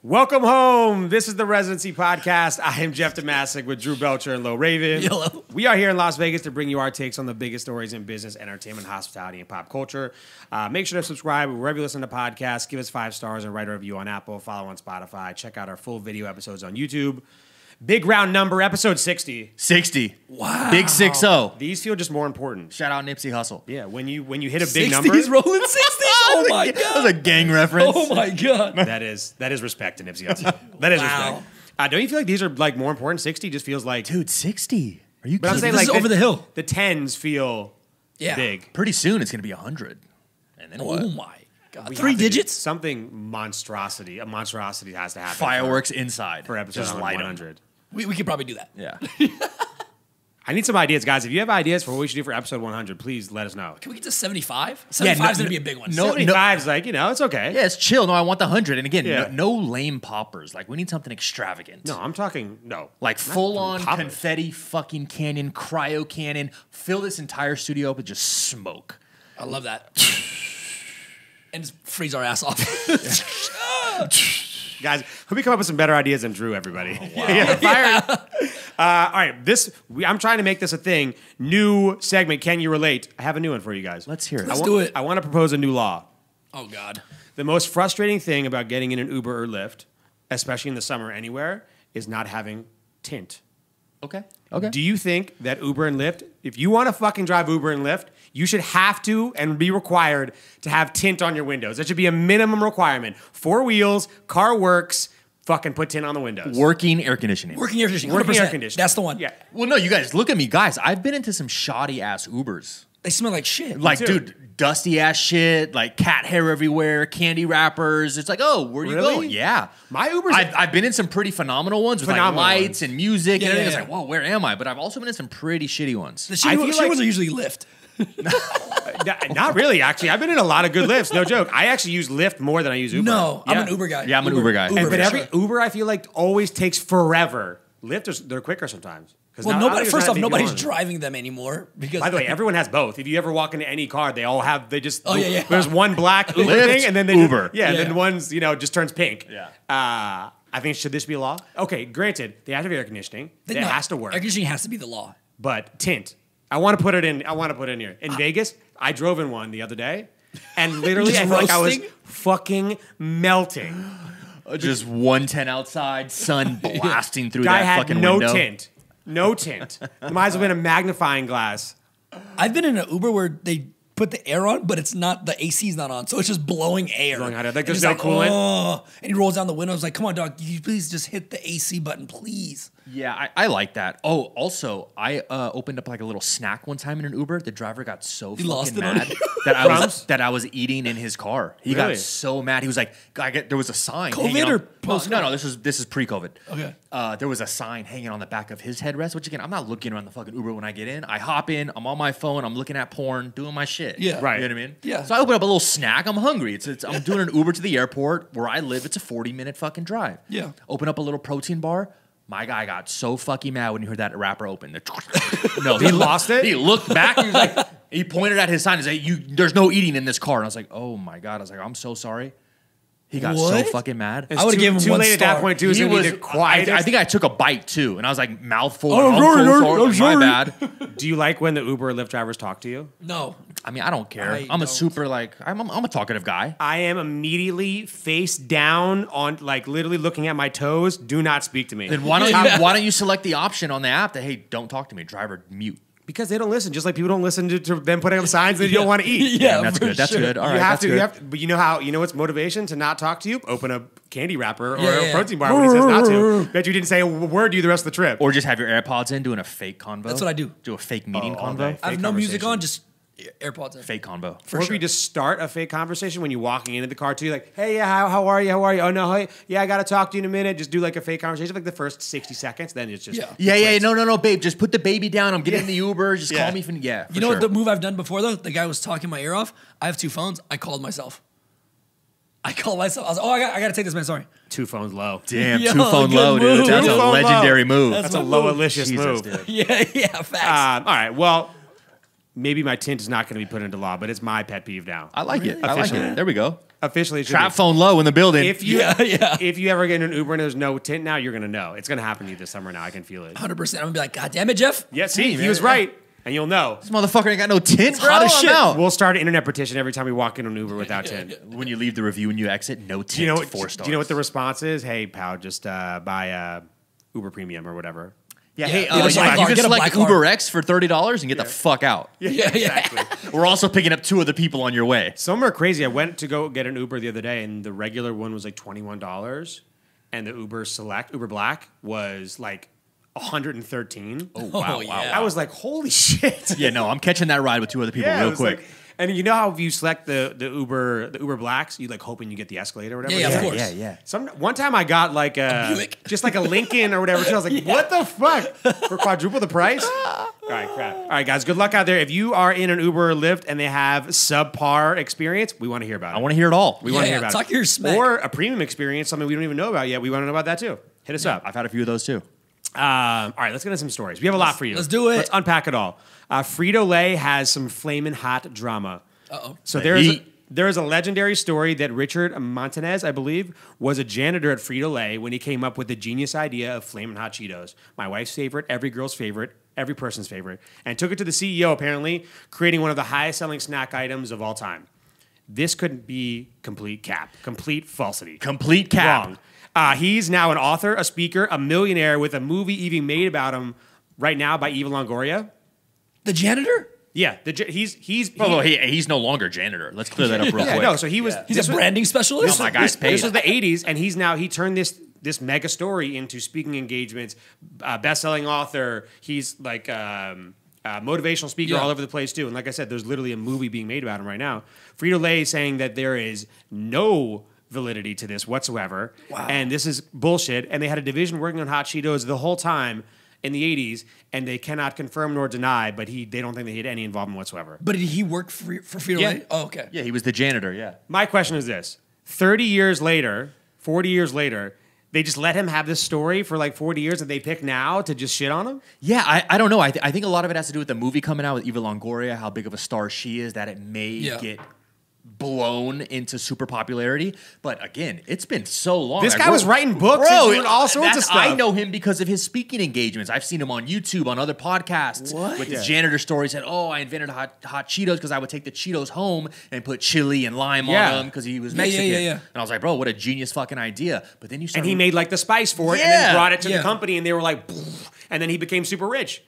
Welcome home. This is the Residency Podcast. I am Jeff Tomasic with Drew Belcher and Lo Raven. Hello. We are here in Las Vegas to bring you our takes on the biggest stories in business, entertainment, hospitality, and pop culture. Make sure to subscribe wherever you listen to podcasts. Give us 5 stars and write a review on Apple. Follow on Spotify. Check out our full video episodes on YouTube. Big round number, episode 60. 60. Wow. Big 6-0. These feel just more important. Shout out Nipsey Hussle. Yeah, when you hit a big number. 60s rolling 60s? Oh my God. That was a gang reference. Oh my God. That is respect to Nipsey Hussle. That is Wow. respect. Don't you feel like these are like more important? 60 just feels like... Dude, 60. Are you But I'm kidding? saying This like is over the hill. The 10s feel big. Pretty soon it's going to be 100. And then what? Oh my God. We 3 have to do digits? something monstrosity. A monstrosity has to happen. Fireworks inside. for episode Just light 'em. 100. We could probably do that. Yeah. I need some ideas, guys. If you have ideas for what we should do for episode 100, please let us know. Can we get to 75? 75 is going to be a big one. no- 75 is like, it's okay. Yeah, it's chill. No, I want the 100. And again, Yeah. no lame poppers. Like, we need something extravagant. No, I'm talking, no. Like full-on poppers. confetti fucking cannon, cryo cannon. Fill this entire studio up with just smoke. I love that. And just freeze our ass off. Guys, let me come up with some better ideas than Drew, everybody. Yeah, fire. All right, I'm trying to make this a thing. New segment, Can You Relate? I have a new one for you guys. Let's hear it. Let's do it. I want to propose a new law. Oh God. The most frustrating thing about getting in an Uber or Lyft, especially in the summer anywhere, is not having Tint. Okay. Okay. Do you think that Uber and Lyft, if you want to fucking drive Uber and Lyft, you should have to and be required to have tint on your windows? That should be a minimum requirement. 4 wheels, car works, fucking put tint on the windows. Working air conditioning. Working air conditioning. Working 100%. air conditioning. That's the one. Yeah. Well, no, you guys, look at me. Guys, I've been into some shoddy-ass Ubers. They smell like shit. Like, too. dude, dusty ass shit, like cat hair everywhere, candy wrappers. It's like, oh, where are you Really? going? Yeah. My Uber's... I've been in some pretty phenomenal ones with Phenomenal like lights ones. and music Yeah, and everything. yeah, It's like, whoa, where am I? But I've also been in some pretty shitty ones. The I shitty feel ones like- are usually Lyft. Not really, actually. I've been in a lot of good Lyfts, no joke. I actually use Lyft more than I use Uber. No, I'm Yeah. an Uber guy. Yeah, I'm an Uber guy. Uber, But for sure. Uber, I feel like, always takes forever. Lyft, they're quicker sometimes. 'Cause Well, now- nobody. there's First not off, many nobody's people on. driving them anymore because. By the way, everyone has both. If you ever walk into any car, they all have. They just. Oh, yeah. There's one black Uber Lyft, thing, and then they Uber. Just, yeah, and Yeah. then one's just turns pink. Yeah. I think should this be a law? Okay, granted, they have to have air conditioning. It No, has to work. Air conditioning has to be the law. But tint, I want to put it in. I want to put it in here in Vegas. I drove in one the other day, and literally, Just I felt like I was roasting? fucking melting. Just 110 outside, sun blasting through Guy that had fucking no window. tint. No tint. It might as well been a magnifying glass. I've been in an Uber where they put the air on, but it's not, the AC's not on, so it's just blowing air. Blowing hot air. Like, And there's he's no coolant? Oh, and he rolls down the window. I was like, come on, dog, can you please just hit the AC button, please? Yeah, I like that. Oh, also, I opened up like a little snack one time in an Uber. The driver got so lost fucking it on mad you? that I was eating in his car. He Really? got so mad. He was like, there was a sign. COVID hanging or on- post-COVID? No, this is pre-COVID. Okay. There was a sign hanging on the back of his headrest, which again, I'm not looking around the fucking Uber when I get in. I hop in, I'm on my phone, I'm looking at porn, doing my shit. Yeah. Right. You know what I mean? Yeah. So I open up a little snack. I'm hungry. I'm doing an Uber to the airport where I live. It's a 40-minute fucking drive. Yeah. Open up a little protein bar. My guy got so fucking mad when he heard that wrapper open. No, He lost it? He looked back. He was like, he pointed at his sign and said, "There's no eating in this car." And I was like, "Oh my God!" I was like, "I'm so sorry." He got so What? fucking mad. I would've given him too 1 late at star. that point too. So He you was. need to quiet. I think I took a bite too, and I was like mouthful. Oh, I'm sorry, so I'm sorry. Like, sorry. my bad. Do you like when the Uber or Lyft drivers talk to you? No. I mean, I don't care. I I'm a don't. super I'm a talkative guy. I am immediately face down on literally looking at my toes. Do not speak to me. Then why don't you select the option on the app that, hey, don't talk to me, driver, mute. Because they don't listen, just like people don't listen to them putting up signs that you don't want to eat. Yeah, That's for good. That's sure. good. All right, You have that's to, good. you have to, but you know what's motivation to not talk to you? Open a candy wrapper or Yeah, a yeah. protein bar when he says not to. Bet you didn't say a word to you the rest of the trip. Or just have your AirPods in, doing a fake convo. That's what I do. Do a fake meeting all convo. day. I have Fake no music conversation. on, just AirPods in. Fake convo. Or if you just start a fake conversation when you're walking into the car too, like, hey, yeah, how are you? How are you? Oh, no, hey, yeah, I got to talk to you in a minute. Just do like a fake conversation, like the first 60 seconds. Then it's just, Yeah. Yeah, no, babe. Just put the baby down. I'm getting in the Uber. Just Yeah. call me. Yeah. You know what the move I've done before, though? The guy was talking my ear off. I have 2 phones. I called myself. I was like, oh, I got to take this, man. Sorry. 2 phones low. Damn, Yo, 2-phone good low, move. dude. That's a 2-phone legendary low. move. That's a my low move. malicious Jesus, move. dude. Yeah, facts. All right, well, maybe my tint is not going to be put into law, but it's my pet peeve now. I like it. I like Officially. it. There we go. Officially, it should Trap be. phone low in the building. If you Yeah. if you ever get in an Uber and there's no tint now, you're gonna know. It's gonna happen to you this summer now. I can feel it. 100%. I'm gonna be like, God damn it, Jeff. Yeah, see, Hey, he man, was yeah. right, and you'll know. This motherfucker ain't got no tint, bro. hot as I'm shit. out. We'll start an internet petition every time we walk in an Uber without tint. When you leave the review and you exit, no tint. Do you know what? 4 stars. Do you know what the response is? Hey, pal, just buy Uber Premium or whatever. Yeah, Yeah, hey, get a black you card, can get a select black Uber card. X for $30 and get the fuck out. Yeah. exactly. We're also picking up 2 other people on your way. Some are crazy. I went to go get an Uber the other day, and the regular one was like $21, and the Uber Black was like $113. Oh, wow, yeah. wow. I was like, holy shit. Yeah, no, I'm catching that ride with 2 other people Yeah, it real was quick. like- and you know how if you select the Uber Blacks, you like hoping you get the Escalade or whatever. Yeah, of course. yeah. One time I got like a Buick. just like a Lincoln or whatever. So I was like, what the fuck? For quadruple the price? All right, crap. All right, guys, good luck out there. If you are in an Uber or Lyft and they have subpar experience, we want to hear about it. I want to hear it all. We want to Yeah, hear about talk it. your smack. Or a premium experience, something we don't even know about yet. We want to know about that too. Hit us up. I've had a few of those too. All right, let's get into some stories. We have a lot for you. let's do it. Let's unpack it all. FritoLay has some flaming hot drama. Uh-oh. So The there is heat. there is a legendary story that Richard Montanez, I believe, was a janitor at Frito-Lay when he came up with the genius idea of flaming hot Cheetos. My wife's favorite, every girl's favorite, every person's favorite, and took it to the CEO apparently, creating one of the highest selling snack items of all time. This couldn't be complete cap, complete falsity. Complete cap. Wrong. He's now an author, a speaker, a millionaire with a movie even made about him right now by Eva Longoria. The janitor? Yeah, He's no longer janitor. Let's clear that up real yeah, quick. no. So he was. He's this a was- branding specialist? Oh my God. Guy's paid. This was the '80s, and he turned this mega story into speaking engagements, best-selling author. He's like motivational speaker Yeah. all over the place too. And like I said, there's literally a movie being made about him right now. Frito-Lay is saying that there is no validity to this whatsoever, and this is bullshit. And they had a division working on hot Cheetos the whole time in the '80s, and they cannot confirm nor deny. But they don't think they had any involvement whatsoever. But did he work for Frito-Lay? Yeah. Oh, okay. Yeah, he was the janitor, yeah. My question is this: 30 years later, 40 years later, they just let him have this story for like 40 years that they pick now to just shit on him? Yeah, I don't know. I think a lot of it has to do with the movie coming out with Eva Longoria, how big of a star she is, that it may get blown into super popularity. But again, it's been so long. This guy was writing books and doing all sorts of stuff. I know him because of his speaking engagements. I've seen him on YouTube, on other podcasts with his janitor stories. And I invented hot Cheetos because I would take the Cheetos home and put chili and lime on them because he was Mexican. Yeah. And I was like, bro, what a genius fucking idea. But then you started... And he made like the spice for it and Yeah. then brought it to Yeah. the company and they were like, "Pfft," and then he became super rich.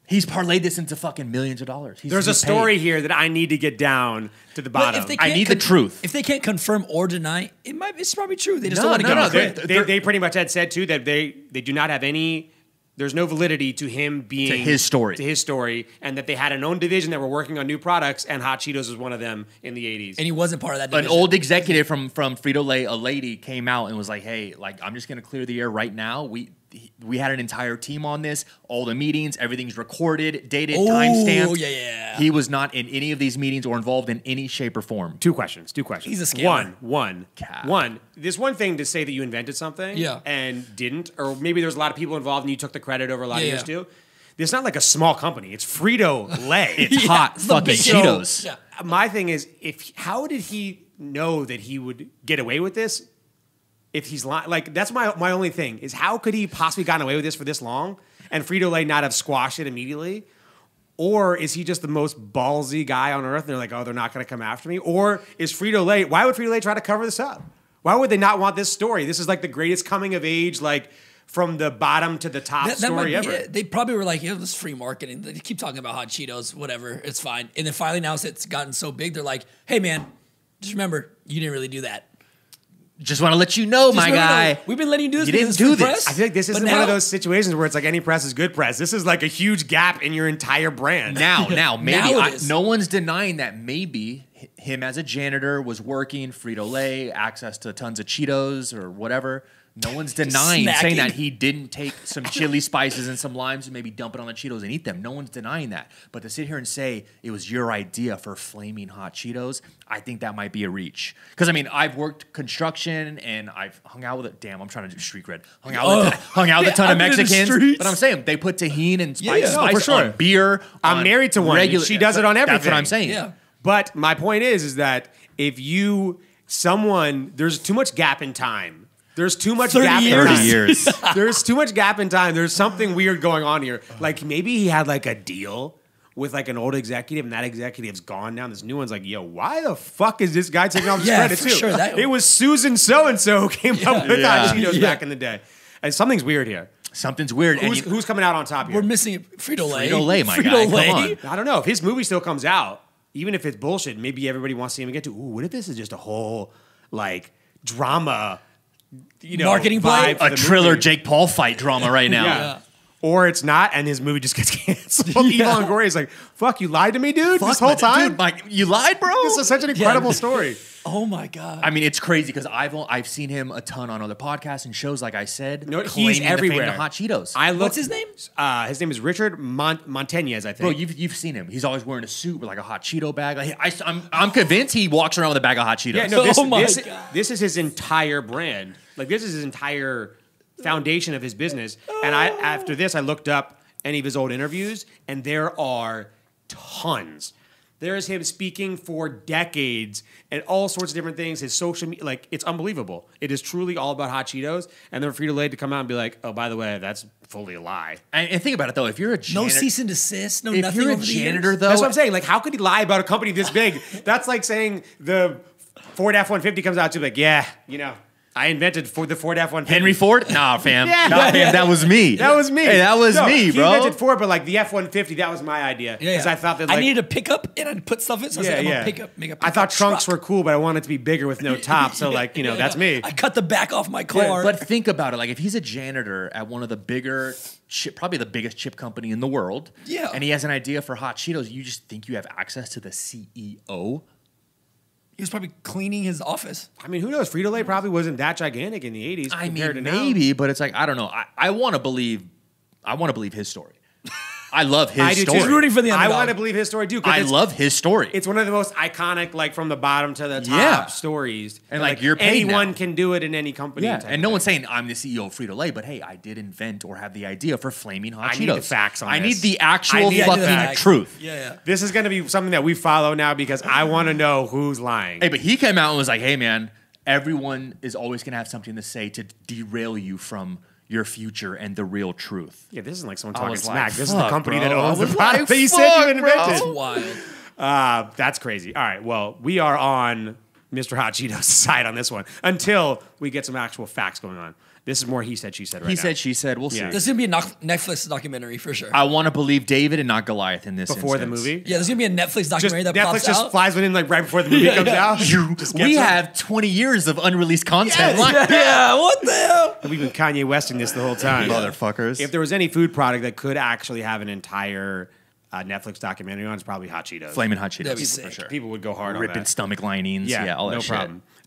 He's parlayed this into fucking millions of dollars. There's a story here that I need to get down to the But bottom. if they I can't need the truth. If they can't confirm or deny, it's probably true. They just No, don't want to no, give no, him credit. They pretty much had said too that they do not have any. There's no validity to him being To his story. To his story, and that they had an own division that were working on new products, and Hot Cheetos was one of them in the '80s. And he wasn't part of that An division. old executive from Frito-Lay, a lady, came out and was like, hey, like, I'm just going to clear the air right now. We had an entire team on this, all the meetings, everything's recorded, dated, timestamped. yeah. He was not in any of these meetings or involved in any shape or form. Two questions. He's a scammer. One. There's one thing to say that you invented something and didn't, or maybe there's a lot of people involved and you took the credit over a lot of years too. It's not like a small company. It's Frito-Lay. It's hot it's the fucking big- Cheetos. Yeah. My thing is, how did he know that he would get away with this? If he's lying, like that's my only thing is how could he possibly gotten away with this for this long and Frito-Lay not have squashed it immediately? Or is he just the most ballsy guy on earth? And they're like, oh, they're not going to come after me. Or is Frito-Lay? Why would Frito-Lay try to cover this up? Why would they not want this story? This is like the greatest coming of age, like from the bottom to the top That might story be ever. it. They probably were like, this is free marketing. They keep talking about hot Cheetos, whatever. It's fine. And then finally, now it's gotten so big, they're like, hey, man, just remember, you didn't really do that. Just want to let you know, my guy. We've been letting you do this. You because didn't it's do free this. press, I feel like this but isn't one now- of those situations where it's like any press is good press. This is like a huge gap in your entire brand. Now, maybe Now it is. no one's denying that maybe him as a janitor was working Frito-Lay, access to tons of Cheetos or whatever. No one's denying, saying snacking. that he didn't take some chili spices and some limes and maybe dump it on the Cheetos and eat them. No one's denying that. But to sit here and say it was your idea for flaming hot Cheetos, I think that might be a reach. Because, I mean, I've worked construction and I've hung out with it. Damn, I'm trying to do street cred. Hung out with a ton of I've been in the Mexicans. streets. But I'm saying they put tahini and spice for sure. on beer. I'm on married to one. She does it on everything. That's what I'm saying. Yeah. But my point is that if you there's too much gap in time. There's too much 30 gap in years. time. 30 years. There's too much gap in time. There's something weird going on here. Like maybe he had like a deal with like an old executive, and that executive's gone now. This new one's like, yo, why the fuck is this guy taking all this credit for too? sure, It was Susan so-and-so who came up with Hot Cheetos back in the day. And something's weird here. Something's weird. Who's coming out on top here? We're missing FritoLay. FritoLay, my guy. Come on. I don't know. If his movie still comes out, even if it's bullshit, maybe everybody wants to see him again too. Ooh, what if this is just a whole like drama, Marketing play? vibe for A the Triller movie? Jake Paul fight drama right now. Yeah. Or it's not, and his movie just gets canceled. Evil and Gory is like, fuck, you lied to me, dude, this whole time? Dude, Mike, you lied, bro? This is such an incredible story. Oh my god. I mean, it's crazy because I've seen him a ton on other podcasts and shows, like I said. No, he's claiming the fame everywhere. to Hot Cheetos. What's his name? His name is Richard Montañez, I think. Bro, you've seen him. He's always wearing a suit with like a hot Cheeto bag. Like, I'm convinced he walks around with a bag of hot Cheetos. Yeah, no, Oh my God. this is his entire brand. Like, this is his entire foundation of his business. And after this, I looked up any of his old interviews, and there are tons. There is him speaking for decades and all sorts of different things. His social media, like, it's unbelievable. It is truly all about Hot Cheetos. And then FritoLay to come out and be like, oh, by the way, that's fully a lie. And think about it though. If you're a No janitor, cease and desist. No if nothing. you're a over the janitor years. though, That's what I'm saying. Like, how could he lie about a company this big? That's like saying the Ford F-150 comes out to like, yeah, I invented the Ford F-150. Henry Ford? Nah, fam. Yeah. Nah, fam. That was me. That was me. Hey, that was me, he bro. He invented Ford, but like the F-150, that was my idea. Because I thought that like, I needed a pickup and I'd put stuff in. So I said, I'm gonna make a pickup. I thought trunks truck. were cool, but I wanted it to be bigger with no top. So like, that's me. I cut the back off my car. But think about it. Like, if he's a janitor at one of the bigger, probably the biggest chip company in the world, and he has an idea for Hot Cheetos, you just think you have access to the CEO? he was probably cleaning his office. I mean, who knows? FritoLay probably wasn't that gigantic in the 80s I compared mean, to now. maybe, but it's like, I don't know. I want to believe his story. I love his I do story. too. He's rooting for the I underdog. want to believe his story too. 'Cause I love his story. It's one of the most iconic, like from the bottom to the top Yeah. stories. And, like, you're paid anyone now. can do it in any company. Yeah, type and no thing. one's saying I'm the CEO of FritoLay, but hey, I did invent or have the idea for flaming hot I Cheetos. need the facts on I this. need the actual I need the fucking facts. truth. Yeah. This is going to be something that we follow now because I want to know who's lying. Hey, but he came out and was like, "Hey, man, everyone is always gonna have something to say to derail you from your future and the real truth." Yeah, this isn't like someone I talking was smack. like, this is the fuck, company bro. that owns I the was product like, that you said you fuck, bro. invented. That's wild. That's crazy. All right, well, we are on Mr. Hot Cheetos' side on this one until we get some actual facts going on. This is more he said, she said right He now. said, she said. We'll Yeah. see. This is gonna be a Netflix documentary for sure. I want to believe David and not Goliath in this Before the instance. movie? Yeah, there's gonna be a Netflix Just, documentary that Netflix pops just out. flies within like right before the movie comes out. Just We gets it. have 20 years of unreleased content. Yeah, what the hell? We've been Kanye Westing this the whole time. Motherfuckers. If there was any food product that could actually have an entire Netflix documentary on, it's probably Hot Cheetos. Flaming hot Cheetos That'd be for sick. sure. People would go hard on Ripping that. stomach linings. Yeah, all that no shit.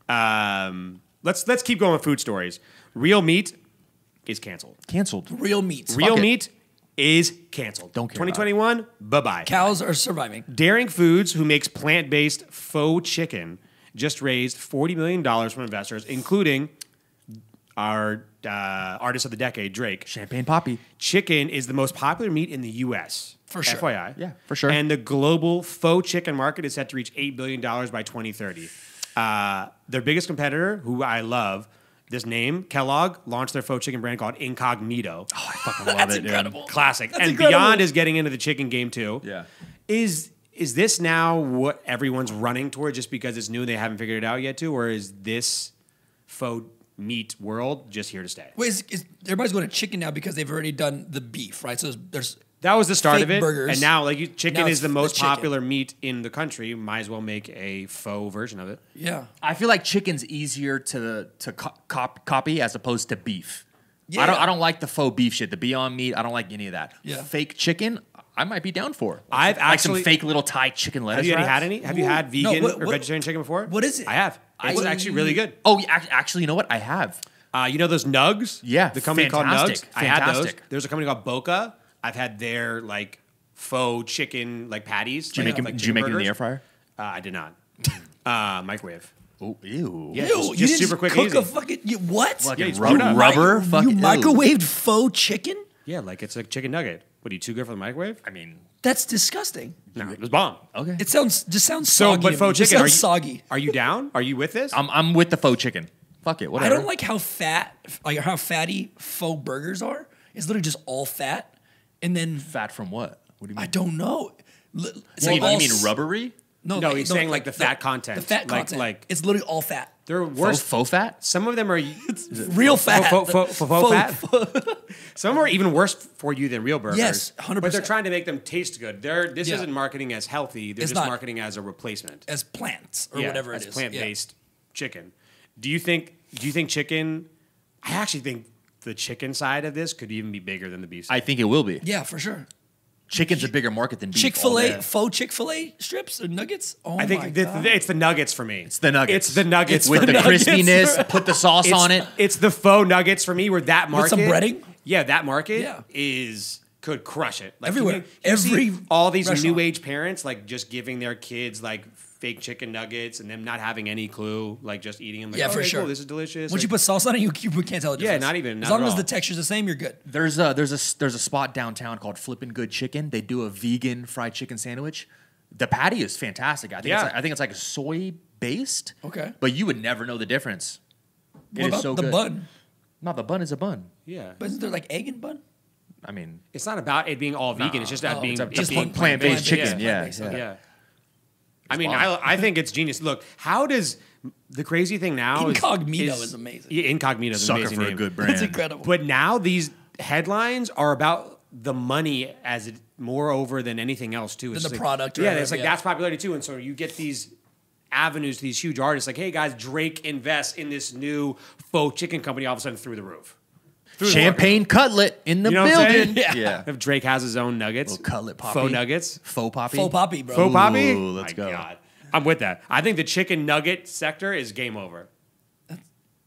problem. Let's keep going with food stories. Real meat is canceled. Canceled. Real meat. Real it. meat is canceled. Don't care about it. 2021, bye-bye. Cows are surviving. Daring Foods, who makes plant-based faux chicken, just raised $40 million from investors, including our artist of the decade, Drake. Champagne Poppy. Chicken is the most popular meat in the U.S. For sure. FYI. Yeah, for sure. And the global faux chicken market is set to reach $8 billion by 2030. Their biggest competitor, who I love, this name, Kellogg, launched their faux chicken brand called Incognito. Oh, I fucking love That's it, dude. incredible. Classic. That's And incredible. Beyond is getting into the chicken game too. Yeah. Is this now what everyone's running toward just because it's new and they haven't figured it out yet too? Or is this faux meat world just here to stay? Wait, is everybody's going to chicken now because they've already done the beef, right? So there's That was the start fake of it. burgers. And now chicken Now is it's the the most chicken. popular meat in the country. Might as well make a faux version of it. yeah. I feel like chicken's easier to copy as opposed to beef. Yeah. I don't like the faux beef shit. The Beyond Meat, I don't like any of that. Yeah. Fake chicken, I might be down for. I've like actually- some fake little Thai chicken lettuce. Have you already wraps. had any? Have you had No, vegan what- or vegetarian chicken before? what is it? I have. It's actually really good. Oh, actually, you know what? I have. You know those nugs? Yeah, The company called fantastic, Nugs? I had those. fantastic. There's a company called Boca. I've had their like faux chicken like patties. Did you make them? Did you chicken make it in the burgers. air fryer? I did not. Microwave. Oh, ew. Yeah, Ew, just you super didn't quick, cook easy. a fucking what? Fucking Yeah, it's rubber. rubber. Rubber. You Fucking ew. microwaved faux chicken? Yeah, like it's a chicken nugget. What are you too good for the microwave? I mean, That's disgusting. No, it was bomb. Okay. It just sounds So, soggy. but to me. Faux It just Chicken, sounds soggy. Are you down? Are you with this? I'm with the faux chicken. Fuck it, I whatever. don't like how fatty faux burgers are. It's literally just all fat, and then fat from what? What do you mean? I don't know. It's You all mean rubbery? No, he's saying like the fat content. The fat content. Like it's literally all fat. they're worse. Faux fat? Some of them are Real fat. faux fat. Some are even worse for you than real burgers. Yes, 100%. But they're trying to make them taste good. This Yeah. isn't marketing as healthy. They're It's just not. marketing as a replacement. As plants or whatever it as is. plant-based chicken. Do you think chicken? I actually think the chicken side of this could even be bigger than the beef side. I think it will be. Yeah, for sure. Chicken's a bigger market than beef. Chick-fil-A, faux Chick-fil-A strips or nuggets? Oh I my think God. it's the nuggets for me. It's the nuggets. It's the nuggets with for the me. crispiness. Put the sauce on it. It's the faux nuggets for me. Where that market With some breading? Yeah, that market Yeah. could crush it. Like, Everywhere. you see Every all these restaurant. new age parents like just giving their kids like fake chicken nuggets and them not having any clue, like just eating them. Like, Yeah, for okay, sure. Cool, this is delicious. Once you Like, put sauce on it, you can't tell the Yeah, difference. not even- As not long at as all. the texture's the same, you're good. There's a spot downtown called Flippin' Good Chicken. They do a vegan fried chicken sandwich. The patty is fantastic. I think it's like soy based. Okay. But you would never know the difference. What It is about so the good. bun? No, the bun is a bun. yeah, But isn't there like egg in bun? I mean, it's not about it being all vegan. It's just about being just being plant-based chicken. plant-based, Yeah, plant-based, yeah. okay. Yeah. I mean, bomb. I think it's genius. Look, how does the crazy thing now Incognito is amazing. Yeah, Incognito is an Sucker amazing for a name. good brand. It's incredible. But now these headlines are about the money as it more over than anything else too. It's Than just the like- product or Yeah, whatever, it's like yeah. that's popularity too, and so you get these avenues to these huge artists. Like, hey guys, Drake invests in this new faux chicken company. All of a sudden, through the roof. Through the champagne cutlet in the You know what I'm building. saying? Yeah. If Drake has his own nuggets, Little cutlet poppy. faux nuggets, Faux poppy. Faux poppy, bro. faux poppy. Ooh, let's My go. God. I'm with that. I think the chicken nugget sector is game over.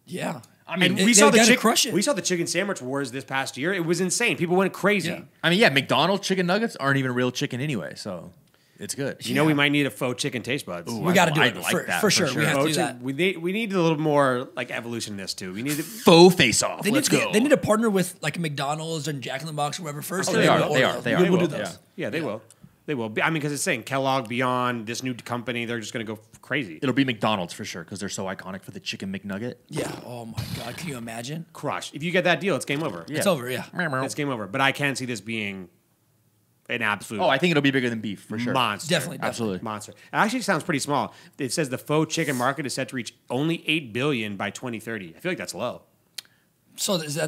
Yeah. I mean, And They- we they saw the gotta chicken. crush it. We saw the chicken sandwich wars this past year. It was insane. People went crazy. Yeah. I mean, yeah, McDonald's chicken nuggets aren't even real chicken anyway, so it's good. You know, we might need a faux chicken taste buds. We got to do I'd it like for, that, for for sure. sure. We have to Faux do chicken- that. we need a little more like evolution in this too. We need to, Faux face off. They Let's need, go. They need to partner with like McDonald's and Jack in the Box or whatever first. Oh, and they then are. we'll They order are. those. They are. We'll They do will. those. yeah, they will. They will. I mean, because it's saying Kellogg, Beyond, this new company, they're just going to go crazy. It'll be McDonald's for sure because they're so iconic for the chicken McNugget. Yeah. Oh my God. Can you imagine? Crush. If you get that deal, it's game over. It's over. Yeah. It's game over. But I can see this being an absolute Oh, I think it'll be bigger than beef for sure. monster. Definitely. Absolutely. Monster. It actually sounds pretty small. It says the faux chicken market is set to reach only $8 billion by 2030. I feel like that's low. So is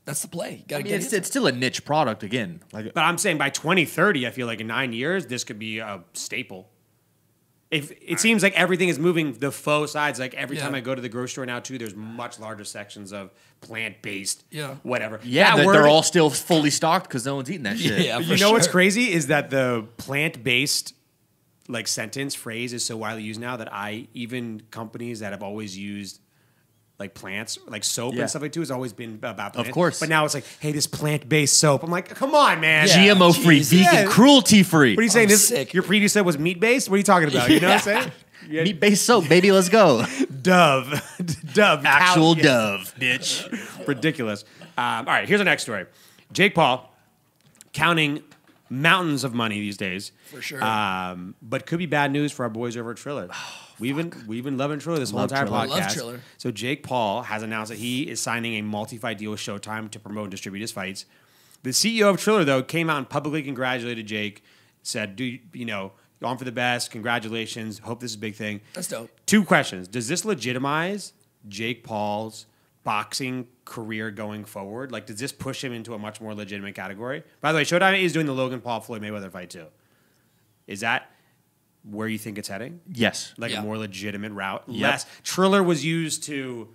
that's the play? Got to I mean, get it's, it. it's still a niche product again. Like But I'm saying by 2030, I feel like in 9 years, this could be a staple. If it seems like everything is moving the faux sides, like every time Yeah. I go to the grocery store now too, there's much larger sections of plant-based, Yeah. whatever. yeah, That they're word- all still fully stocked because no one's eating that shit. Yeah. You know what's crazy is that the plant-based like sentence phrase is so widely used now that even companies that have always used like plants, like soap Yeah. and stuff like too, has always been about plants. course. But now it's like, hey, this plant-based soap. I'm like, come on, man. Yeah. GMO free, Jeez. vegan, Yeah. cruelty free. What are you saying? I'm This sick. your previous said was meat-based? What are you talking about? You know what I'm saying? Yeah. Meat based soap, baby. Let's go. Dove. Dove. Actual Cow- dove, bitch. Ridiculous. All right, here's the next story. Jake Paul counting mountains of money these days. For sure. But could be bad news for our boys over at Triller. We've been loving Triller this whole Love entire Triller. podcast. Love Triller. So Jake Paul has announced that he is signing a multi-fight deal with Showtime to promote and distribute his fights. The CEO of Triller, though, came out and publicly congratulated Jake, said, on for the best, congratulations, hope this is a big thing. That's dope. 2 questions. Does this legitimize Jake Paul's boxing career going forward? Like, does this push him into a much more legitimate category? By the way, Showtime is doing the Logan Paul Floyd Mayweather fight too. Is that where you think it's heading? Yes. Like Yeah. a more legitimate route? Yep. Less. Triller was used to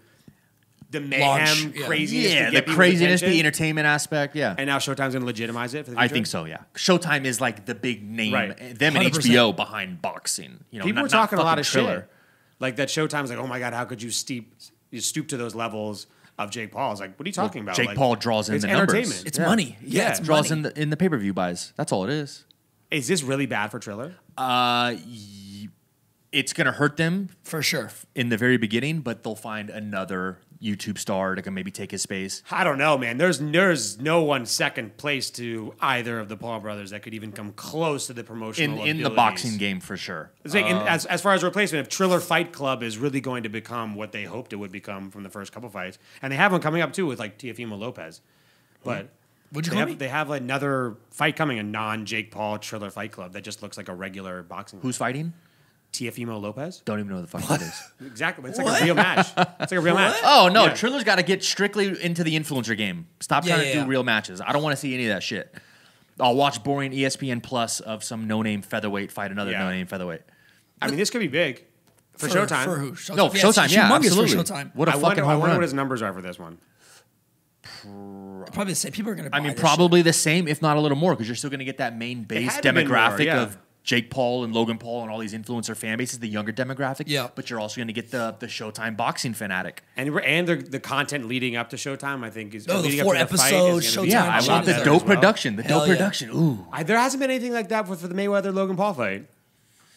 the mayhem, Launch, yeah. craziness. to Yeah, the get people's craziness, the attention. entertainment aspect. Yeah. And now Showtime's going to legitimize it for the I future? think so, yeah. Showtime is like the big name. Right. Them and 100%. HBO behind boxing. You know, People not- were talking not a lot of fucking shit. Triller. Like that Showtime's like, oh my God, how could you stoop to those levels of Jake Paul? It's like, what are you talking about? Jake Like, Paul draws in it's the numbers. entertainment. It's money. Yeah, it's Draws money. in the pay-per-view buys. That's all it is. Is this really bad for Triller? It's going to hurt them For sure. in the very beginning, but they'll find another YouTube star that can maybe take his space? I don't know, man. There's no one second place to either of the Paul brothers that could even come close to the promotional In the abilities. boxing game, for sure. It's like, as far as replacement, if Triller Fight Club is really going to become what they hoped it would become from the first couple fights, and they have one coming up too with like Teofimo Lopez, but What'd you they call have, me? they have another fight coming, a non-Jake Paul Triller Fight Club that just looks like a regular boxing. Who's fighting? Teofimo Lopez? Don't even know who the fuck that is. Exactly. It's like a real match. It's like a real match. Oh, no. Yeah. Triller's got to get strictly into the influencer game. Stop trying to do real matches. I don't want to see any of that shit. I'll watch boring ESPN Plus of some no-name featherweight fight another no-name featherweight. I mean, this could be big for Showtime. For who? Showtime. No, Yeah, Showtime, it's yeah, humongous absolutely. For Showtime. What a I fucking wonder home what run. his numbers are for this one. Probably the same. People are going to buy I mean, this probably the same, if not a little more, because you're still going to get that main base had to been more, demographic yeah. of Jake Paul and Logan Paul and all these influencer fan bases, the younger demographic. Yeah. But you're also going to get the Showtime boxing fanatic. And the content leading up to Showtime, I think, is Oh, the leading 4 up to fight episodes, is gonna be Showtime Yeah, I shit want the there dope as well. production. The Hell dope yeah. production. Ooh. There hasn't been anything like that for the Mayweather Logan Paul fight.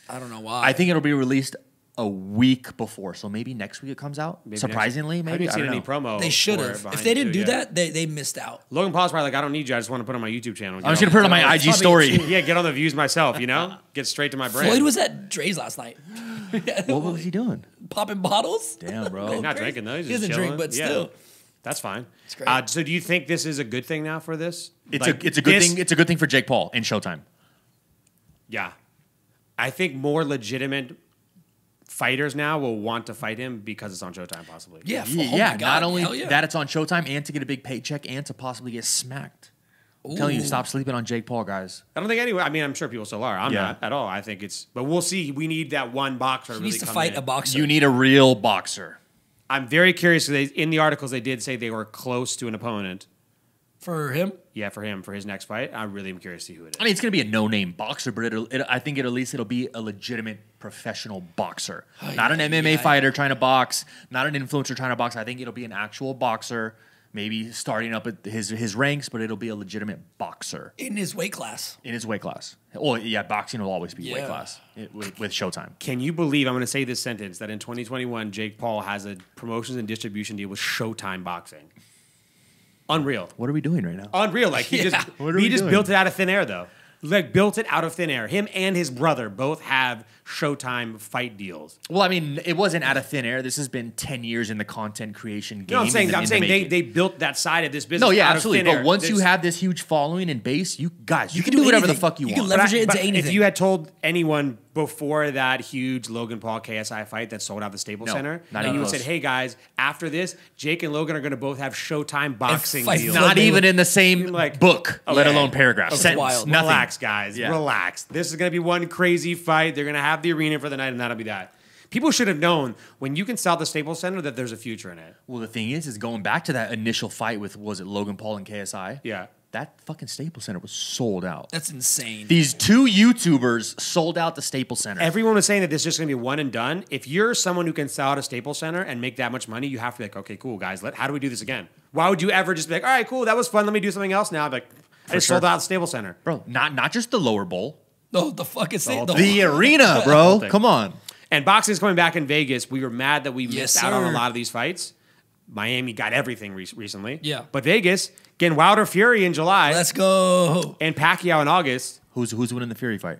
I don't know why. I think it'll be released a week before, so maybe next week it comes out. Surprisingly, I maybe. haven't I seen don't any know. promo. they should for it have. behind If they it, didn't too, do yeah. that, they missed out. Logan Paul's probably like, I don't need you. I just want to put it on my YouTube channel. I'm just going to put it on my IG probably story. Yeah, get on the views myself. Get straight to my brain. Floyd was at Dre's last night. What was he doing? Popping bottles. Damn, bro. He's not drinking though. He's He just doesn't drink, chilling. but Yeah, still. that's fine. It's great. So do you think this is a good thing now for this? It's Like, a good this- thing. It's a good thing for Jake Paul and Showtime. Yeah, I think more legitimate fighters now will want to fight him because it's on Showtime, possibly. Yeah. Yeah, Oh my yeah. God, Not only hell yeah. that, it's on Showtime and to get a big paycheck and to possibly get smacked. I'm telling you, Ooh. stop sleeping on Jake Paul, guys. I don't think anyone. I mean, I'm sure people still are. I'm Yeah. not at all. I think it's, but we'll see. We need that one boxer. He really needs to come fight in. a boxer. You need a real boxer. I'm very curious. In the articles, they did say they were close to an opponent. for him. Yeah, for him for his next fight. I really am curious to see who it is. I mean, it's going to be a no-name boxer, but I think at least it'll be a legitimate professional boxer, not an MMA fighter trying to box, not an influencer trying to box. I think it'll be an actual boxer, maybe starting up at his ranks, but it'll be a legitimate boxer In his weight class. in his weight class. Well, yeah, boxing will always be weight Yeah. class with Showtime. Can you believe I'm going to say this sentence that in 2021 Jake Paul has a promotions and distribution deal with Showtime Boxing? Unreal. What are we doing right now? Unreal. Like he just What are he we just doing? built it out of thin air though. Like built it out of thin air. Him and his brother both have Showtime fight deals. Well, I mean, it wasn't out of thin air. This has been 10 years in the content creation game. No, I'm saying in the making. they built that side of this business. No, yeah, out absolutely. Of thin But air. once you There's- have this huge following and base, you guys, you can do do whatever the anything. fuck you You want. can leverage it into but anything. If you had told anyone before that huge Logan Paul KSI fight that sold out the Staples No, Center, not and even you would close. said, "Hey guys, after this, Jake and Logan are going to both have Showtime boxing fight deals." Floyd Not even in the same Like- book, let Yeah. alone paragraph. That's Sentence, wild. nothing. Relax, guys. Yeah. Relax. This is going to be one crazy fight. They're going to have the arena for the night, and that'll be that. People should have known when you can sell the Staples Center that there's a future in it. Well, the thing is going back to that initial fight with, was it Logan Paul and KSI? Yeah. That fucking Staples Center was sold out. That's insane. These two YouTubers sold out the Staples Center. Everyone was saying that this is just going to be one and done. If you're someone who can sell out a Staples Center and make that much money, you have to be like, okay, cool, guys. How do we do this again? Why would you ever just be like, all right, cool, that was fun. Let me do something else now? I'm like, I just sure. sold out the Staples Center. Bro, not just the lower bowl. No, the fucking thing. The arena, bro. Come on. And boxing is coming back in Vegas. We were mad that we Yes, missed out on a sir. lot of these fights. Miami got everything recently. Yeah. But Vegas, getting Wilder Fury in July Let's go. and Pacquiao in August. Who's winning the Fury fight?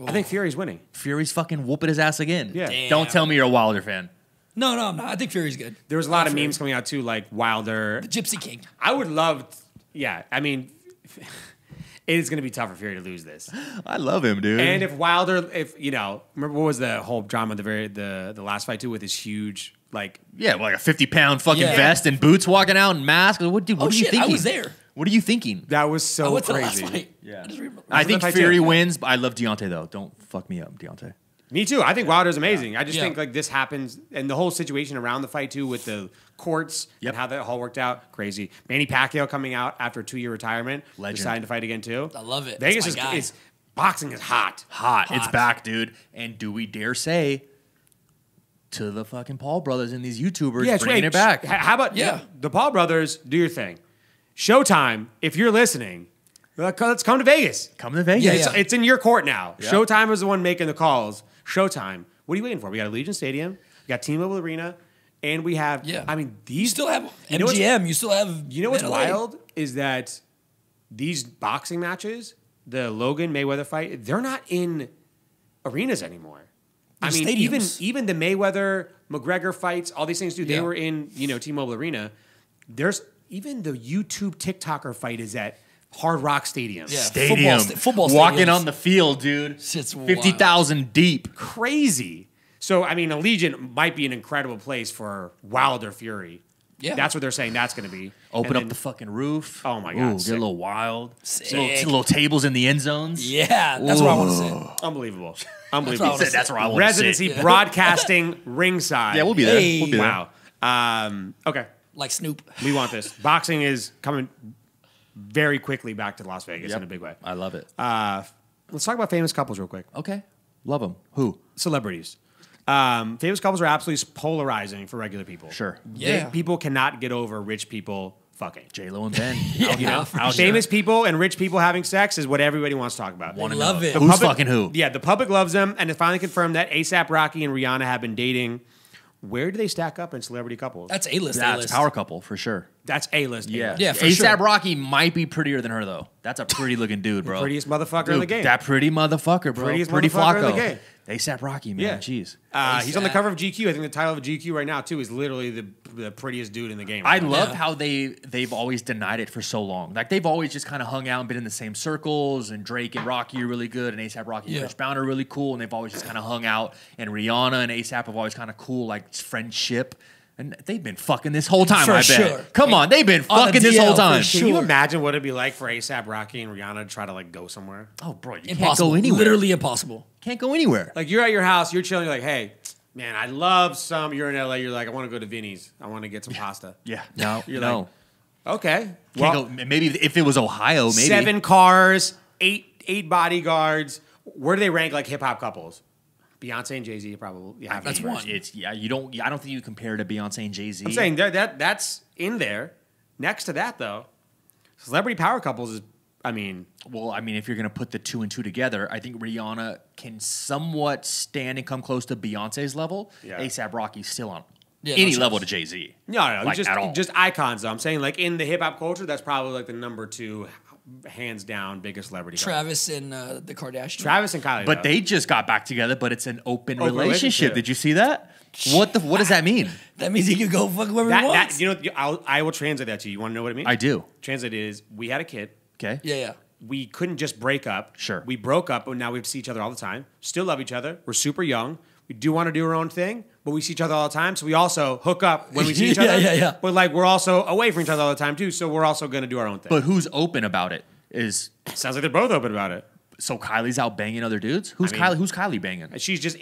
I think Fury's winning. Fury's fucking whooping his ass again. Yeah. Damn. Don't tell me you're a Wilder fan. No, I'm not. I think Fury's good. There was a lot of Fury. memes coming out too, like Wilder. The Gypsy King. I would love, yeah. I mean, it is going to be tough for Fury to lose this. I love him, dude. And if Wilder, remember what was the whole drama the last fight too with his huge like. yeah, like a 50-pound fucking Yeah. vest and boots walking out and mask. What are you shit, I thinking? was there. What are you thinking? That was I so went to the crazy. last fight. Yeah. I just remember. I think fight Fury too. wins, but I love Deontay though. Don't fuck me up, Deontay. Me too. I think Wilder's amazing. I just Yeah. think like this happens, and the whole situation around the fight too, with the courts Yep. and how that all worked out, crazy. Manny Pacquiao coming out after a 2-year retirement, Legend. deciding to fight again too. I love it. Vegas That's my guy. is boxing is hot. Hot. It's Hot. back, dude. And do we dare say to the fucking Paul brothers and these YouTubers bringing it back? How about Yeah. the Paul brothers? Do your thing. Showtime, if you're listening, let's come to Vegas. Come to Vegas. Yeah, It's in your court now. Yeah. Showtime is the one making the calls. Showtime. What are you waiting for? We got Allegiant Stadium. We got T-Mobile Arena. and we have. Yeah. I mean, You these still have you know what's- MGM. You still have. You know what's LA. wild is that these boxing matches, the Logan Mayweather fight, they're not in arenas anymore. I They're mean, stadiums. even the Mayweather McGregor fights, all these things, dude, they Yeah. were in T-Mobile Arena. There's even the YouTube TikToker fight is at Hard Rock Stadium. Yeah. Stadium. Football Walking stadiums. on the field, dude. Shit's wild. 50,000 deep. Crazy. So I mean, Allegiant might be an incredible place for Wilder Fury. Yeah. That's what they're saying that's going to be. Open And up then- the fucking roof. Oh my God, Ooh, get sick. a little wild. Sick. Little tables in the end zones. Yeah, that's what I want to say. Unbelievable. That's Unbelievable. what I That's where I want Residency to sit. broadcasting ringside. Yeah, we'll be there. Hey. We'll be there. Wow. Okay. Like Snoop. We want this. Boxing is coming very quickly back to Las Vegas Yep. in a big way. I love it. Let's talk about famous couples real quick. Okay. Love them. Who? Celebrities. Famous couples are absolutely polarizing for regular people. Sure. Yeah. People cannot get over rich people fucking. J-Lo and Ben. Yeah. Out here. Out Famous people and rich people having sex is what everybody wants to talk about. I love it. The Who's public- fucking who? Yeah, the public loves them, and it's finally confirmed that ASAP Rocky and Rihanna have been dating. Where do they stack up in celebrity couples? That's A-list. That's A-list. power couple for sure. That's A-list. Yeah. A-list. Yeah, for ASAP sure. Rocky might be prettier than her though. That's a pretty looking dude, bro. Prettiest motherfucker Dude, in the game. That pretty motherfucker, bro. Prettiest pretty motherfucker in the Flacco. game. ASAP Rocky, man. Yeah. Jeez. He's on the ASAP. cover of GQ. I think the title of GQ right now too is literally the prettiest dude in the game. I love Yeah. how they've always denied it for so long. Like they've always just kind of hung out and been in the same circles. And Drake and Rocky are really good, and ASAP Rocky and Yeah. Chris Brown are really cool. And they've always just kind of hung out. And Rihanna and ASAP have always kind of cool, like friendship. And they've been fucking this whole time. For I bet. sure. Come on, they've been On the fucking this DL whole for time. sure. Can you imagine what it'd be like for ASAP Rocky and Rihanna to try to like go somewhere? Oh, bro, you Impossible. can't go anywhere. Literally impossible. Can't go anywhere. Like you're at your house, you're chilling, you're like, hey, man, I love some. You're in LA, you're like, I want to go to Vinny's. I want to get some pasta. Yeah. No. You're no. like, okay. Can't Well, go. Maybe if it was Ohio, maybe 7 cars, eight bodyguards. Where do they rank like hip hop couples? Beyonce and Jay-Z probably. Yeah, That's one. It's you don't. I don't think you compare to Beyonce and Jay Z. I'm saying that's in there. Next to that, though, celebrity power couples is, I mean, Well, I mean, if you're gonna put the 2 and 2 together, I think Rihanna can somewhat stand and come close to Beyonce's level. Yeah. ASAP Rocky's still on Yeah, any no level chance. to Jay Z. no, like, at all. just icons. Though I'm saying, like in the hip hop culture, that's probably like the number 2, hands down, biggest celebrity. couple. Travis and the Kardashians. Travis and Kylie. But though. they just got back together, but it's an open Open relationship. relationship. Did you see that? What does that mean? That means he can go fuck whoever he that wants. you know, I will translate that to you. You want to know what it means? I do. Translate is we had a kid. Okay. yeah. We couldn't just break up. Sure. We broke up, but now we see each other all the time. Still love each other. We're super young. We do want to do our own thing, but we see each other all the time. So we also hook up when we see each Yeah, other. yeah. But like we're also away from each other all the time too. So we're also going to do our own thing. But who's open about it? Is Sounds like they're both open about it. so Kylie's out banging other dudes? Who's I mean- Kylie? Who's Kylie banging? She's just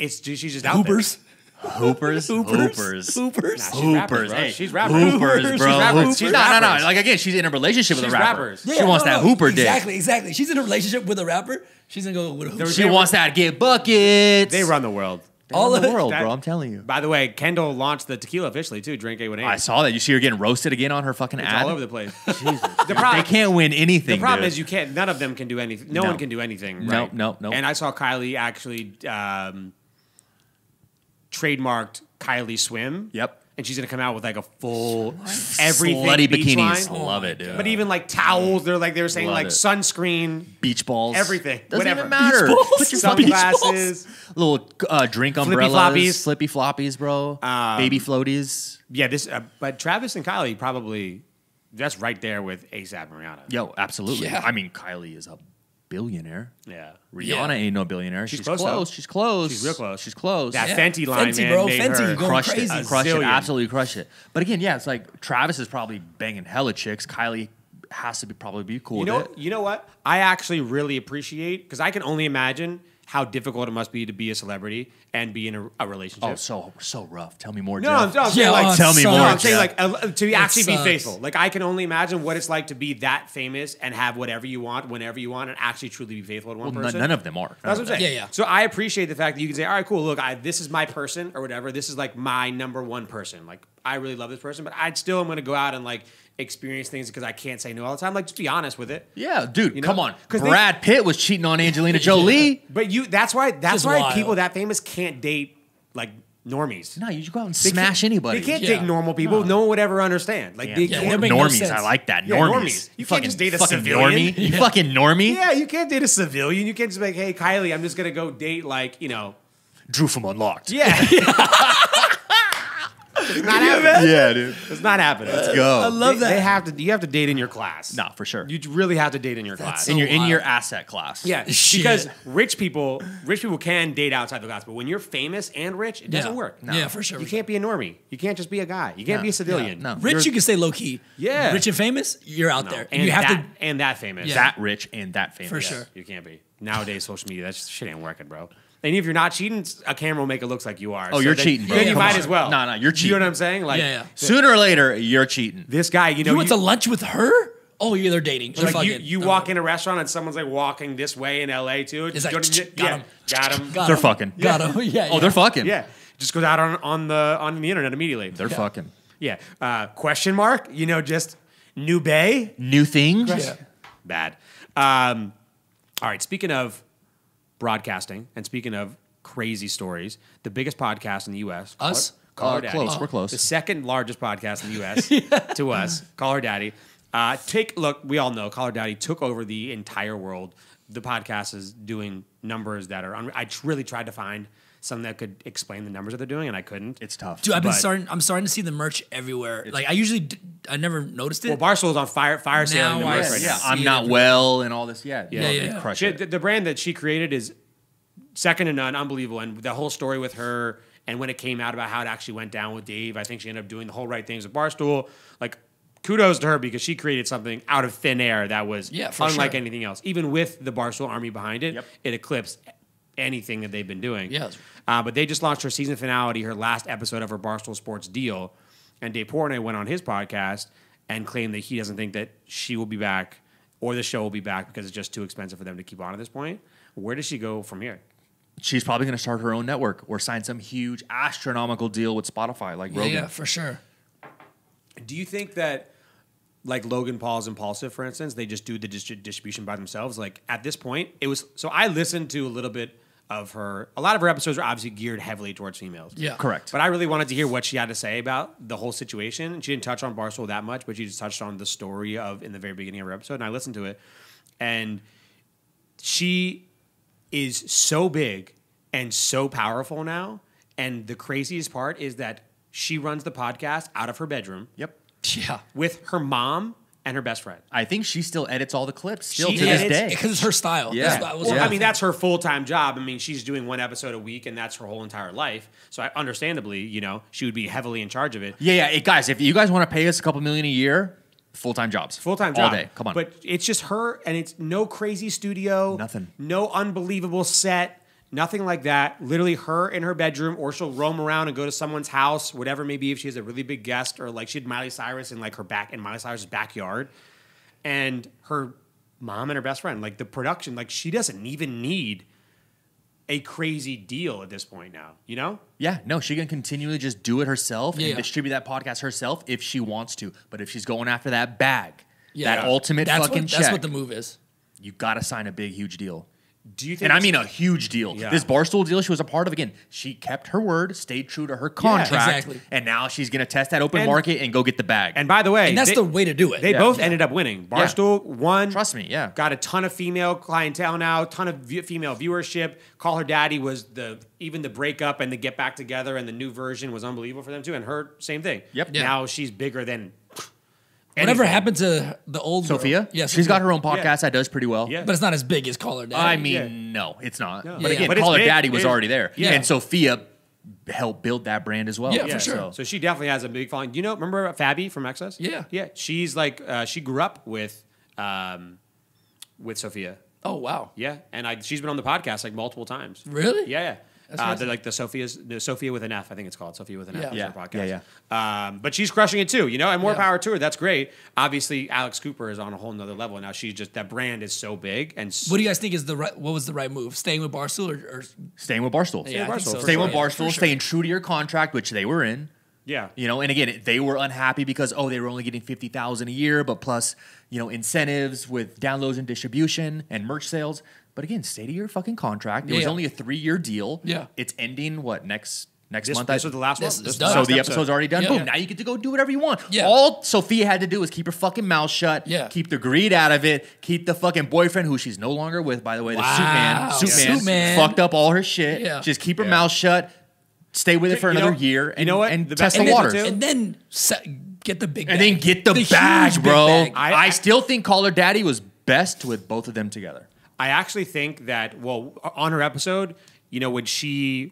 out Hoopers. Hoopers. Hoopers. There. Hoopers. She's rappers, Hoopers. bro. Hey, She's rappers. Hoopers, bro. She's rappers. She's She's no. rappers. Like again, she's in a relationship with She's a rapper. rappers. She wants that Hooper dick. Exactly. She's in a relationship with a rapper. She's gonna go with a hooper. She wants that get buckets. They run the world. all all of the it. world, That- bro. I'm telling you. By the way, Kendall launched the tequila officially too. Drink 818. I saw that. You see her getting roasted again on her fucking It's ad. all over the place. Jesus. The problem- They can't win anything. The problem dude. is you can't. None of them can do anything. No No. one can do anything. No, Right? no. And I saw Kylie actually trademarked Kylie Swim. Yep. And she's gonna come out with like a full everything Slutty beach bikinis. line. Love it, dude. But even like towels, they were saying Love like it. sunscreen, Beach balls. everything, Doesn't whatever. even matter. Beach balls? Put your fucking sunglasses. little drink Flippy umbrellas, floppies. flippy floppies, bro. Baby floaties. Yeah, this. But Travis and Kylie probably that's right there with ASAP and Rihanna. Yo, absolutely. Yeah. I mean, Kylie is a billionaire. Yeah. Rihanna Yeah. ain't no billionaire. She's She's close, close. though. She's close. She's real close. She's close. That Yeah. Fenty line, Fenty, man, bro. made Fenty, her going crushed crazy. it. Crushed it. Zillion. Absolutely crushed it. But again, yeah, it's like Travis is probably banging hella chicks. Kylie has to probably be cool with it. You know what? I actually really appreciate because I can only imagine how difficult it must be to be a celebrity and be in a relationship. Oh, so rough. Tell me more, No, Jeff. I'm saying Yeah, like tell me no, more, I'm saying Jeff. like to actually be sucks. faithful. Like I can only imagine what it's like to be that famous and have whatever you want, whenever you want, and actually truly be faithful to one Well, person. none of them are. That's what I'm saying. Yeah, yeah. So I appreciate the fact that you can say, all right, cool. Look, this is my person or whatever. This is like my number one person. Like I really love this person, but I still am going to go out and like experience things because I can't say no all the time. Like just be honest with it. Yeah, dude, You know? come on. 'Cause they- Brad Pitt was cheating on Angelina Jolie. But that's why Just wild. people that famous can't date like normies. No, you just go out and smash anybody. They can't date normal people. No one would ever understand. Like they that can't. make no normies. sense. I like that. Yeah, Normies. You can't just date a fucking civilian. normie. You fucking normie. Yeah, you can't date a civilian. You can't just be like, hey, Kylie, I'm just gonna go date like Drew from Unlocked. Yeah. It's not happening. Yeah, dude. It's not happening. Let's go. I love that. You have to date in your class. No, for sure. You really have to date in your class. so in your wild. asset class. Yeah, Shit. because rich people can date outside the class, but when you're famous and rich, it doesn't work. Yeah, for sure. You can't be a normie. You can't just be a guy. You can't be a civilian. No. Rich, you can say low key. Yeah. Rich and famous, you're out there. And you have that, to. and that famous. Yeah. That rich and that famous. For sure. You can't be. Nowadays, social media, that shit ain't working, bro. And if you're not cheating, a camera will make it look like you are. Oh, you're then, cheating, bro. Then you Come might on. as well. No, you're You cheating. know what I'm saying? Like, Yeah. Sooner or later, you're cheating. this guy, You went to lunch with her? Oh, you're either dating. You're like fucking. you walk in a restaurant and someone's like walking this way in LA too. It's Just like, go to, got him. got him. Got They're him. fucking. Got him. Yeah. Oh, they're fucking. Yeah, just goes out on the internet immediately. They're fucking. Yeah. Question mark? Just new bay? New things. Yeah. Bad. All right. Speaking of broadcasting and speaking of crazy stories, the biggest podcast in the U.S. Us? Call Her Daddy. Close. We're close. The second largest podcast in the U.S. to us. Call Her Daddy. Look, we all know Call Her Daddy took over the entire world. The podcast is doing numbers that are. I really tried to find something that could explain the numbers that they're doing, and I couldn't. It's tough. Dude, But- I'm starting to see the merch everywhere. Like I never noticed it. Well, Barstool's on fire sale. Now in I the see right Yeah, now. it. I'm not well and all this. Yeah. Yeah. Crush She, it. the brand that she created is second to none, unbelievable. And the whole story with her and when it came out about how it actually went down with Dave, I think she ended up doing the whole right things with Barstool. Like, kudos to her because she created something out of thin air that was for unlike sure. anything else. Even with the Barstool army behind it, Yep. it eclipsed anything that they've been doing. Yeah. But they just launched her season finale, her last episode of her Barstool Sports deal. And Dave Portnoy went on his podcast and claimed that he doesn't think that she will be back or the show will be back because it's just too expensive for them to keep on at this point. Where does she go from here? She's probably going to start her own network or sign some huge astronomical deal with Spotify, like Rogan. Yeah, for sure. Do you think that, like Logan Paul's Impulsive, for instance, they just do the distribution by themselves? Like at this point, it was. So I listened to a little bit of her. A lot of her episodes are obviously geared heavily towards females. Yeah. Correct. But I really wanted to hear what she had to say about the whole situation. She didn't touch on Barstool that much, but she just touched on the story of in the very beginning of her episode. And I listened to it, and she is so big and so powerful now. And the craziest part is that she runs the podcast out of her bedroom. Yep. Yeah. With her mom and her best friend. I think she still edits all the clips still She to this edits- day. Because it's her style. Yeah. That was Well, what I mean, that's her full-time job. I mean, she's doing one episode a week, and that's her whole entire life. So, understandably, she would be heavily in charge of it. Yeah. Hey, guys, if you guys want to pay us a couple million a year, full-time jobs. Full-time job. All day. Come on. But it's just her, and it's no crazy studio. Nothing. No unbelievable set. Nothing like that. Literally her in her bedroom, or she'll roam around and go to someone's house, whatever it may be, if she has a really big guest, or like she had Miley Cyrus in Miley Cyrus' backyard. And her mom and her best friend, like the production, like she doesn't even need a crazy deal at this point now, Yeah, no, she can continually just do it herself Yeah. and distribute that podcast herself if she wants to. But if she's going after that bag, Yeah. that ultimate fucking check, That's what the move is. you got to sign a big, huge deal. Do you think? And I mean a huge deal. Yeah. This Barstool deal she was a part of, again, she kept her word, stayed true to her contract. exactly. And now she's going to test that open And- market and go get the bag. And by the way, And that's the way to do it. They Yeah. both ended up winning. Barstool won. Trust me, yeah. Got a ton of female clientele now, ton of female viewership. Call Her Daddy was even the breakup and the get back together, and the new version was unbelievable for them too. And her, same thing. Yep. Yeah. Now she's bigger than Whatever anything. happened to the old girl? Sophia? Yeah, She's got her own podcast Yeah. that does pretty well. Yeah. But it's not as big as Call Her Daddy. I mean, Yeah. no, it's not. No. But Yeah, again, but it's Call Her big. Daddy was It- already there. Yeah. And Sophia helped build that brand as well. Yeah, for sure. So she definitely has a big following. Do you remember Fabi from Excess? Yeah. Yeah. She's like, she grew up with Sophia. Oh, wow. Yeah. And she's been on the podcast like multiple times. Really? Yeah, yeah. That's crazy. They're like the Sophia with an F, I think it's called Sophia with an F. Yeah. is Yeah, her podcast. yeah, But she's crushing it too, and more Yeah. power to her. That's great. Obviously, Alex Cooper is on a whole nother level now. She's just that brand is so big and What do you guys think is what was the right move? Staying with Barstool or Staying with Barstool. Yeah, I think so. Staying with Yeah, Barstool, for sure. staying true to your contract, which they were in. yeah. And again, they were unhappy because they were only getting $50,000 a year, but plus incentives with downloads and distribution and merch sales. But again, stay to your fucking contract. It was Yeah. only a 3-year deal. Yeah. It's ending next Next This month, was the last one. This This is was done. so last the episode. episode's already done. Yeah. Boom. Yeah. Now you get to go do whatever you want. Yeah. All Sophia had to do was keep her fucking mouth shut. Yeah. Keep the greed out of it. Keep the fucking boyfriend, who she's no longer with, by the way, the Wow. suit man. Suit man. Fucked up all her shit. Yeah. Just keep her Yeah. mouth shut. Stay with it for You another know- year. And, you know what? And The test best the thing waters. to do- And then get the big And bag. then get the huge bag, big bro. bag. I still think Call Her Daddy was best with both of them together. I actually think that, well, on her episode, you know, when she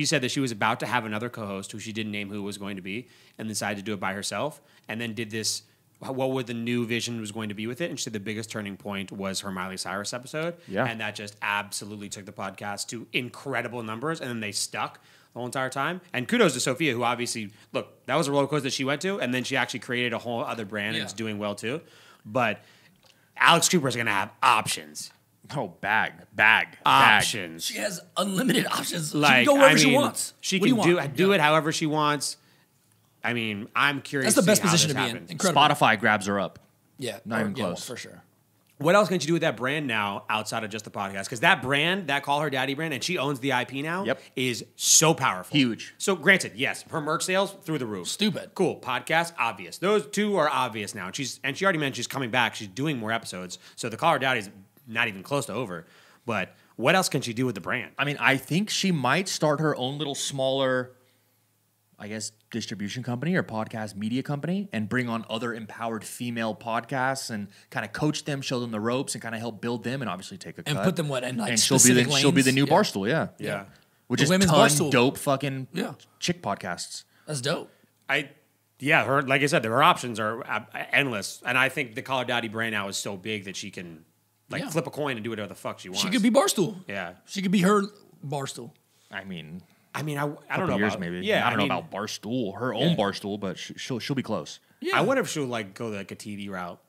said that she was about to have another co-host who she didn't name who it was going to be, and decided to do it by herself, and then did this. What would the new vision was going to be with it? And she said the biggest turning point was her Miley Cyrus episode, Yeah. and that just absolutely took the podcast to incredible numbers, and then they stuck the whole entire time. And kudos to Sophia, who obviously, look, that was a roller coaster that she went to, and then she actually created a whole other brand, and it's doing well too. But Alex Cooper is going to have options. Oh, bag. Options. She has unlimited options. Like, she can go wherever I mean, she wants. She What can do you want? do it however she wants. I mean, I'm curious. That's the to best see how position this to be in. happens. Incredible. Spotify grabs her up. Yeah, Not even yeah, well, close. for sure. What else can she do with that brand now outside of just the podcast? Because that brand, that Call Her Daddy brand, and she owns the IP now, Yep. is so powerful. Huge. So granted, yes, her merch sales through the roof. Stupid. Cool. Podcast, obvious. Those two are obvious now. And she already mentioned she's coming back. She's doing more episodes. So the Call Her Daddy's not even close to over. But what else can she do with the brand? I mean, I think she might start her own little smaller, I guess, distribution company or podcast media company and bring on other empowered female podcasts and kind of coach them, show them the ropes, and kind of help build them and obviously take a And cut. put them what in like and she'll be the specific lanes? new Yeah. Barstool, yeah. Yeah. Which The is women's ton Barstool. dope fucking Yeah. chick podcasts. That's dope. Her, like I said, her options are endless. And I think the Call Her Daddy brand now is so big that she can Yeah. flip a coin and do whatever the fuck she wants. She could be Barstool. Yeah. She could be her Barstool. I mean, I don't know years about, maybe. Yeah, I don't mean, know about Barstool, her own Barstool, but she'll be close. Yeah. I wonder if she'll like go like a TV route.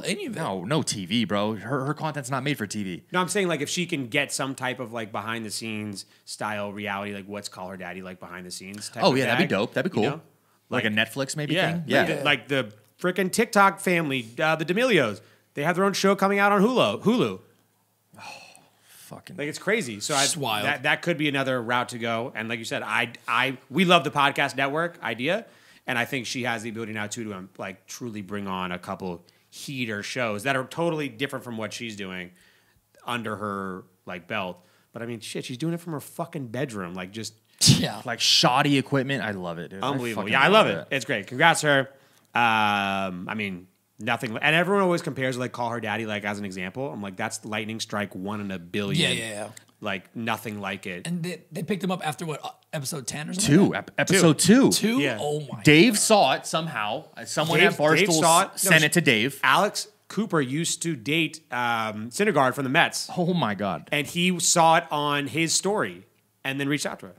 Any of it. No TV, bro. Her content's not made for TV. No, I'm saying like if she can get some type of like behind the scenes style reality, like what's Call Her Daddy like behind the scenes. Type Oh of yeah, that'd be bag, dope. That'd be you cool. know? Like a Netflix maybe Yeah, thing. Yeah. like the freaking TikTok family, the D'Amelios. They have their own show coming out on Hulu. Fucking Like it's crazy. So It's wild. that could be another route to go. And like you said, we love the podcast network idea, and I think she has the ability now too to like truly bring on a couple heater shows that are totally different from what she's doing under her like belt. But I mean, shit, she's doing it from her fucking bedroom, like just Yeah. like shoddy equipment. I love it, dude. unbelievable. fucking Yeah, I love it. It's great. Congrats to her. I mean, nothing. And everyone always compares like Call Her Daddy like as an example. I'm like, that's lightning strike 1 in a billion. Yeah. Like nothing like it. And they picked him up after what, episode 10 or something? like Episode 2. that? Two? Yeah. Oh my. Dave saw it somehow. Someone Dave- at Barstool Dave saw it. No, sent it to Dave. Alex Cooper used to date Syndergaard from the Mets, Oh my god. and he saw it on his story and then reached out to her.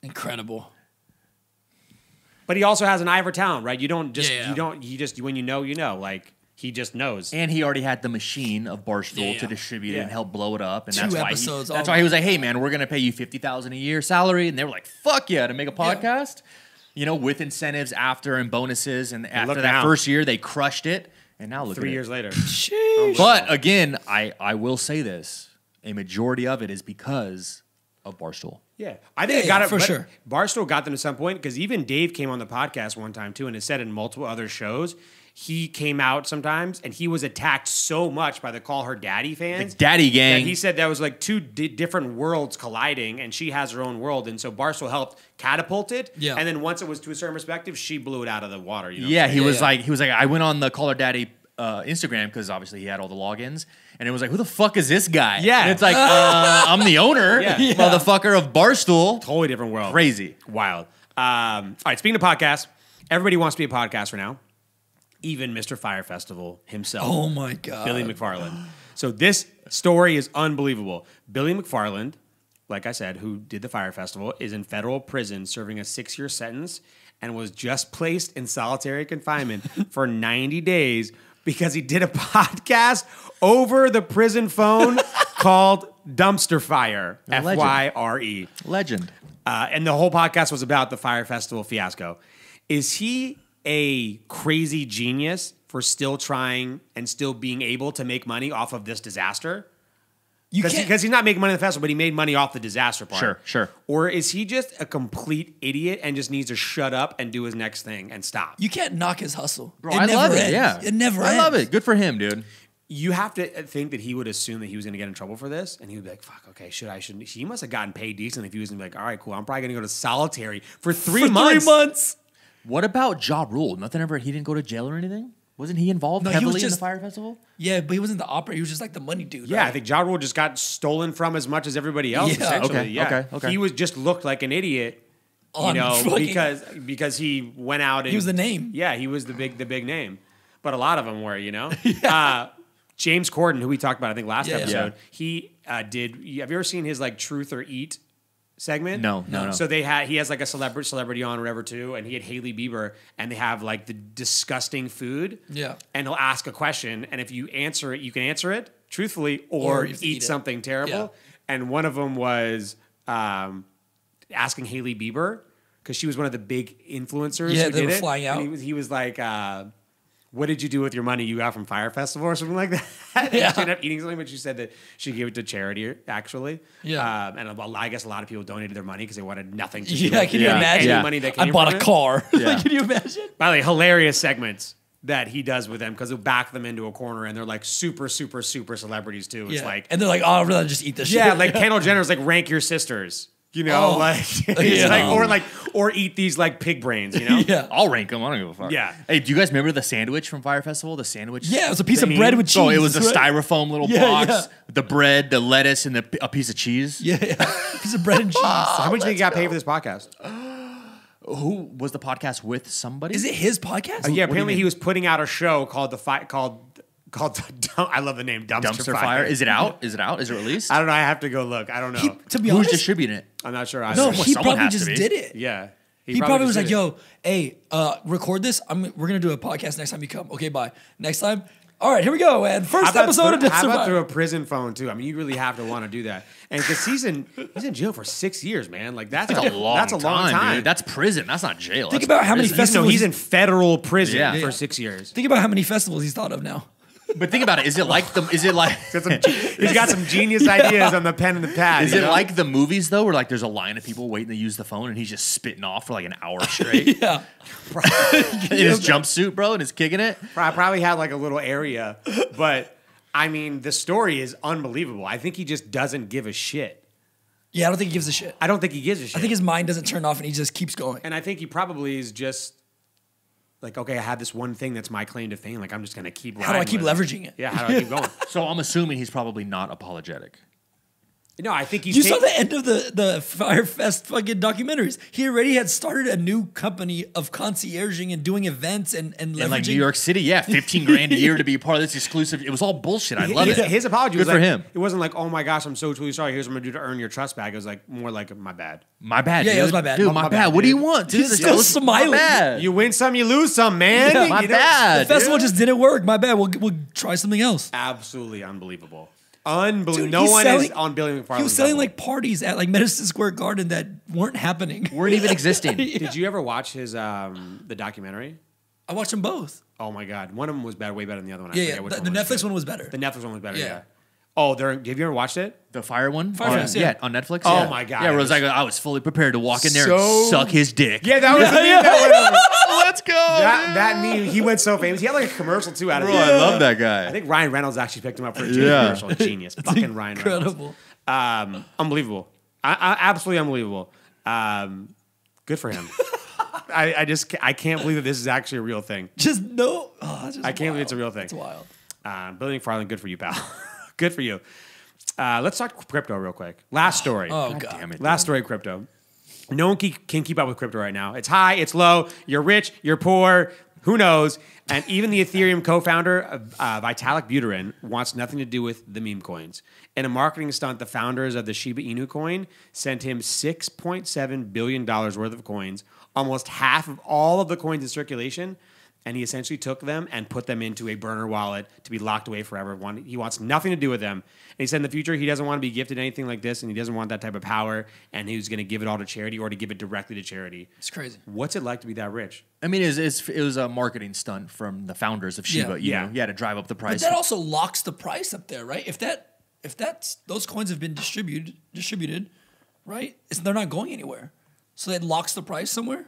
Incredible. But he also has an eye for talent, right? You don't just Yeah. you just when you know, like he just knows. And he already had the machine of Barstool Yeah. to distribute it Yeah. and help blow it up. And Two that's episodes, why all- he was like, "Hey man, we're gonna pay you $50,000 a year salary." And they were like, "Fuck yeah!" to make a podcast. You know, with incentives after and bonuses. And after look that now. first year, they crushed it. And now look 3 at years it. later. Sheesh. But again, I will say this: a majority of it is because of Barstool. Yeah, I think Yeah, it got it for but sure. Barstool got them to some point because even Dave came on the podcast one time too, and has said in multiple other shows he came out sometimes and he was attacked so much by the Call Her Daddy fans. The Daddy that Gang. he said that was like two different worlds colliding, and she has her own world, and so Barstool helped catapult it. Yeah. And then once it was to a certain perspective, she blew it out of the water. You know? Yeah, he Yeah, was yeah. like, I went on the Call Her Daddy Instagram because obviously he had all the logins, and it was like, who the fuck is this guy? Yeah. and it's like, I'm the owner, Yeah. motherfucker of Barstool. Totally different world. Crazy. Wild. All right, speaking of podcasts, everybody wants to be a podcaster now. Even Mr. Fyre Festival himself. Oh my God. Billy McFarland. So this story is unbelievable. Billy McFarland, like I said, who did the Fyre Festival, is in federal prison serving a 6-year sentence and was just placed in solitary confinement for 90 days because he did a podcast over the prison phone called Dumpster Fire, A legend. F-Y-R-E. Legend. And the whole podcast was about the Fyre Festival fiasco. Is he a crazy genius for still trying and still being able to make money off of this disaster? Because he's not making money in the festival, but he made money off the disaster part. Sure. Or is he just a complete idiot and just needs to shut up and do his next thing and stop? You can't knock his hustle. Bro, I love it. Yeah. It never ends. I love it. Good for him, dude. You have to think that he would assume that he was going to get in trouble for this, and he would be like, fuck, okay, shouldn't. He must have gotten paid decently if he was going to be like, all right, cool, I'm probably going to go to solitary for 3 months. 3 months. What about Ja Rule? He didn't go to jail or anything? Wasn't he involved heavily in the Fyre Festival? Yeah, but he wasn't the operator. He was just like the money dude. Yeah, right? I think Ja Rule just got stolen from as much as everybody else. Yeah. Essentially. Okay. He just looked like an idiot, because he went out and he was the name. Yeah, he was the big name, but a lot of them were, James Corden, who we talked about, I think last episode, he did. Have you ever seen his like Truth or Eat segment? No. So he has like a celebrity on or whatever too, and he had Hailey Bieber, and they have like the disgusting food. Yeah. And he'll ask a question, and if you answer it, you can answer it truthfully or eat something terrible. Yeah. And one of them was asking Hailey Bieber because she was one of the big influencers. Yeah, who they did were it. flying out. And he was like, what did you do with your money you got from Fyre Festival or something like that? Yeah. She ended up eating something, but she said that she gave it to charity, actually. Yeah. And I guess a lot of people donated their money because they wanted nothing to do Yeah, with can you imagine? any money that came I bought from a it. car. Yeah. Like, can you imagine? By the way, hilarious segments that he does with them because he'll back them into a corner and they're like super, super, super celebrities too. It's like, and they're like, oh, I'd rather just eat this shit. yeah, like Kendall Jenner's like rank your sisters. Or eat these like pig brains, Yeah. I'll rank them. I don't give a fuck. Yeah. Hey, do you guys remember the sandwich from Fyre Festival? The sandwich? Yeah, it was a piece of bread with cheese. Oh, it was a right? styrofoam little box. The bread, the lettuce, and a piece of cheese. Yeah. Piece of bread and cheese. How much do you think you got paid for this podcast? Who was the podcast with? Somebody? Is it his podcast? Yeah, apparently he was putting out a show called I love the name Dumpster Fire? Is it out? Is it released? I don't know. I have to go look. I don't know. To be Who's honest, distributing it? I'm not sure. no, he someone probably has to just be. did it. Yeah. He probably was just like, did it. yo, hey, record this. We're going to do a podcast next time you come. Okay, bye. Next time. All right, here we go, man. First episode of Dumpster How about Fire. through a prison phone, too? I mean, you really have to want to do that. And because he's in jail for 6 years, man. Like, that's a long time. Dude. That's prison. That's not jail. Think about how many festivals. He's in federal prison for Yeah. 6 years. Think about how many festivals he's thought of now. But think about it. Is it like He's got some genius ideas on the pen and the pad. Is it like the movies though, where like there's a line of people waiting to use the phone and he's just spitting off for like an hour straight Yeah. in his jumpsuit, bro, and is kicking it? I probably had like a little area, but I mean, the story is unbelievable. I think he just doesn't give a shit. Yeah, I don't think he gives a shit. I don't think he gives a shit. I think his mind doesn't turn off and he just keeps going. And I think he probably is just like, okay, I have this one thing that's my claim to fame. Like, I'm just going to keep riding How do I keep with it. leveraging it? Yeah, how do I keep going? So I'm assuming he's probably not apologetic. No, I think he's... You saw the end of the Fyre Fest fucking documentaries. He already had started a new company of concierging and doing events and leveraging. In like New York City, yeah, 15 grand a year to be a part of this exclusive. It was all bullshit. I love it. His apology Good was for like, him. It wasn't like, oh my gosh, I'm so truly sorry. Here's what I'm going to do to earn your trust back. It was like more like, my bad. My bad, Yeah, dude. it was my bad. Dude, My my bad, bad. What do you dude. want? Dude, He's still smiling. My bad. You win some, you lose some, man. Yeah, my You know? bad. The festival dude. just didn't work. My bad. We'll try something else. Absolutely unbelievable. Unbelievable. Dude, No he's one selling- is on Billy McFarland. He was selling like parties at like Madison Square Garden that weren't happening. Weren't even existing. Did you ever watch his the documentary? I watched them both. Oh my god, one of them was way better than the other one. I Yeah, forget yeah. which The one was Netflix good. one was better. The Netflix one was better. Yeah. Yeah. Oh, have you ever watched it? The Fire one? Fyre Fest, yeah. On Netflix? Oh Yeah. my God. Yeah, where it was like, I was fully prepared to walk in there So- and suck his dick. Yeah, that was the meme that went over. Let's go. That meme, he went so famous. He had like a commercial too out of Bro, it. I love that guy. I think Ryan Reynolds actually picked him up for a Yeah. commercial. Genius. Fucking Ryan Reynolds. Incredible. Unbelievable. Absolutely unbelievable. Good for him. I can't believe that this is actually a real thing. Just no. Oh, I can't believe it's a real thing. It's wild. Billy McFarland, good for you, pal. Good for you. Let's talk crypto real quick. Last story. Oh, God. Damn it. Last story, crypto. No one can keep up with crypto right now. It's high, it's low, you're rich, you're poor, who knows? And even the Ethereum co-founder, Vitalik Buterin, wants nothing to do with the meme coins. In a marketing stunt, the founders of the Shiba Inu coin sent him $6.7 billion worth of coins, almost half of all of the coins in circulation, and he essentially took them and put them into a burner wallet to be locked away forever. He wants nothing to do with them. And he said in the future he doesn't want to be gifted anything like this, and he doesn't want that type of power, and he was going to give it all to charity or to give it directly to charity. It's crazy. What's it like to be that rich? I mean, it was a marketing stunt from the founders of Shiba. Yeah. You know, you had to drive up the But price. that also locks the price up there, right? If that if those coins have been distributed, right? They're not going anywhere. So that locks the price somewhere.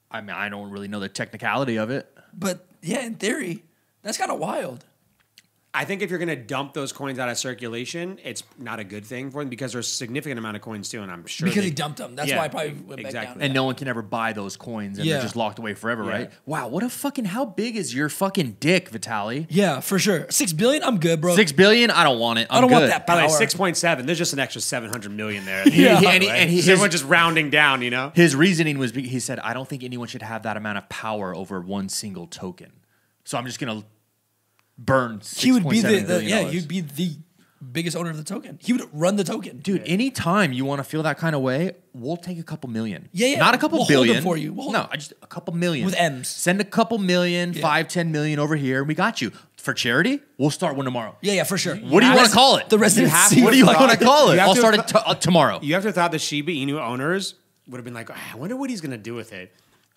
I mean, I don't really know the technicality of it. But yeah, in theory, that's kind of wild. I think if you're going to dump those coins out of circulation, it's not a good thing for them because there's a significant amount of coins too, and I'm sure Because he dumped them. That's why I probably went back down. And no one can ever buy those coins, and they're just locked away forever, right? Wow, how big is your fucking dick, Vitalik? Yeah, for sure. $6 billion, I'm good, bro. $6 billion? I don't want it. I don't want that By power. the way, 6.7. There's just an extra 700 million there. Everyone just rounding down, you know. His reasoning was he said, "I don't think anyone should have that amount of power over one single token. So I'm just gonna burn." He would be he'd be the biggest owner of the token. He would run the token. Dude, anytime you want to feel that kind of way, we'll take a couple million. Yeah. Not a couple We'll billion. hold them for you. No, just a couple million. With M's. Send a couple million, 5, 10 million over here, and we got you. For charity, we'll start one tomorrow. Yeah, for sure. What do you want to call it? The residency. What do you want to call it? I'll to start it tomorrow. You have to have thought the Shiba Inu owners would have been like, I wonder what he's going to do with it.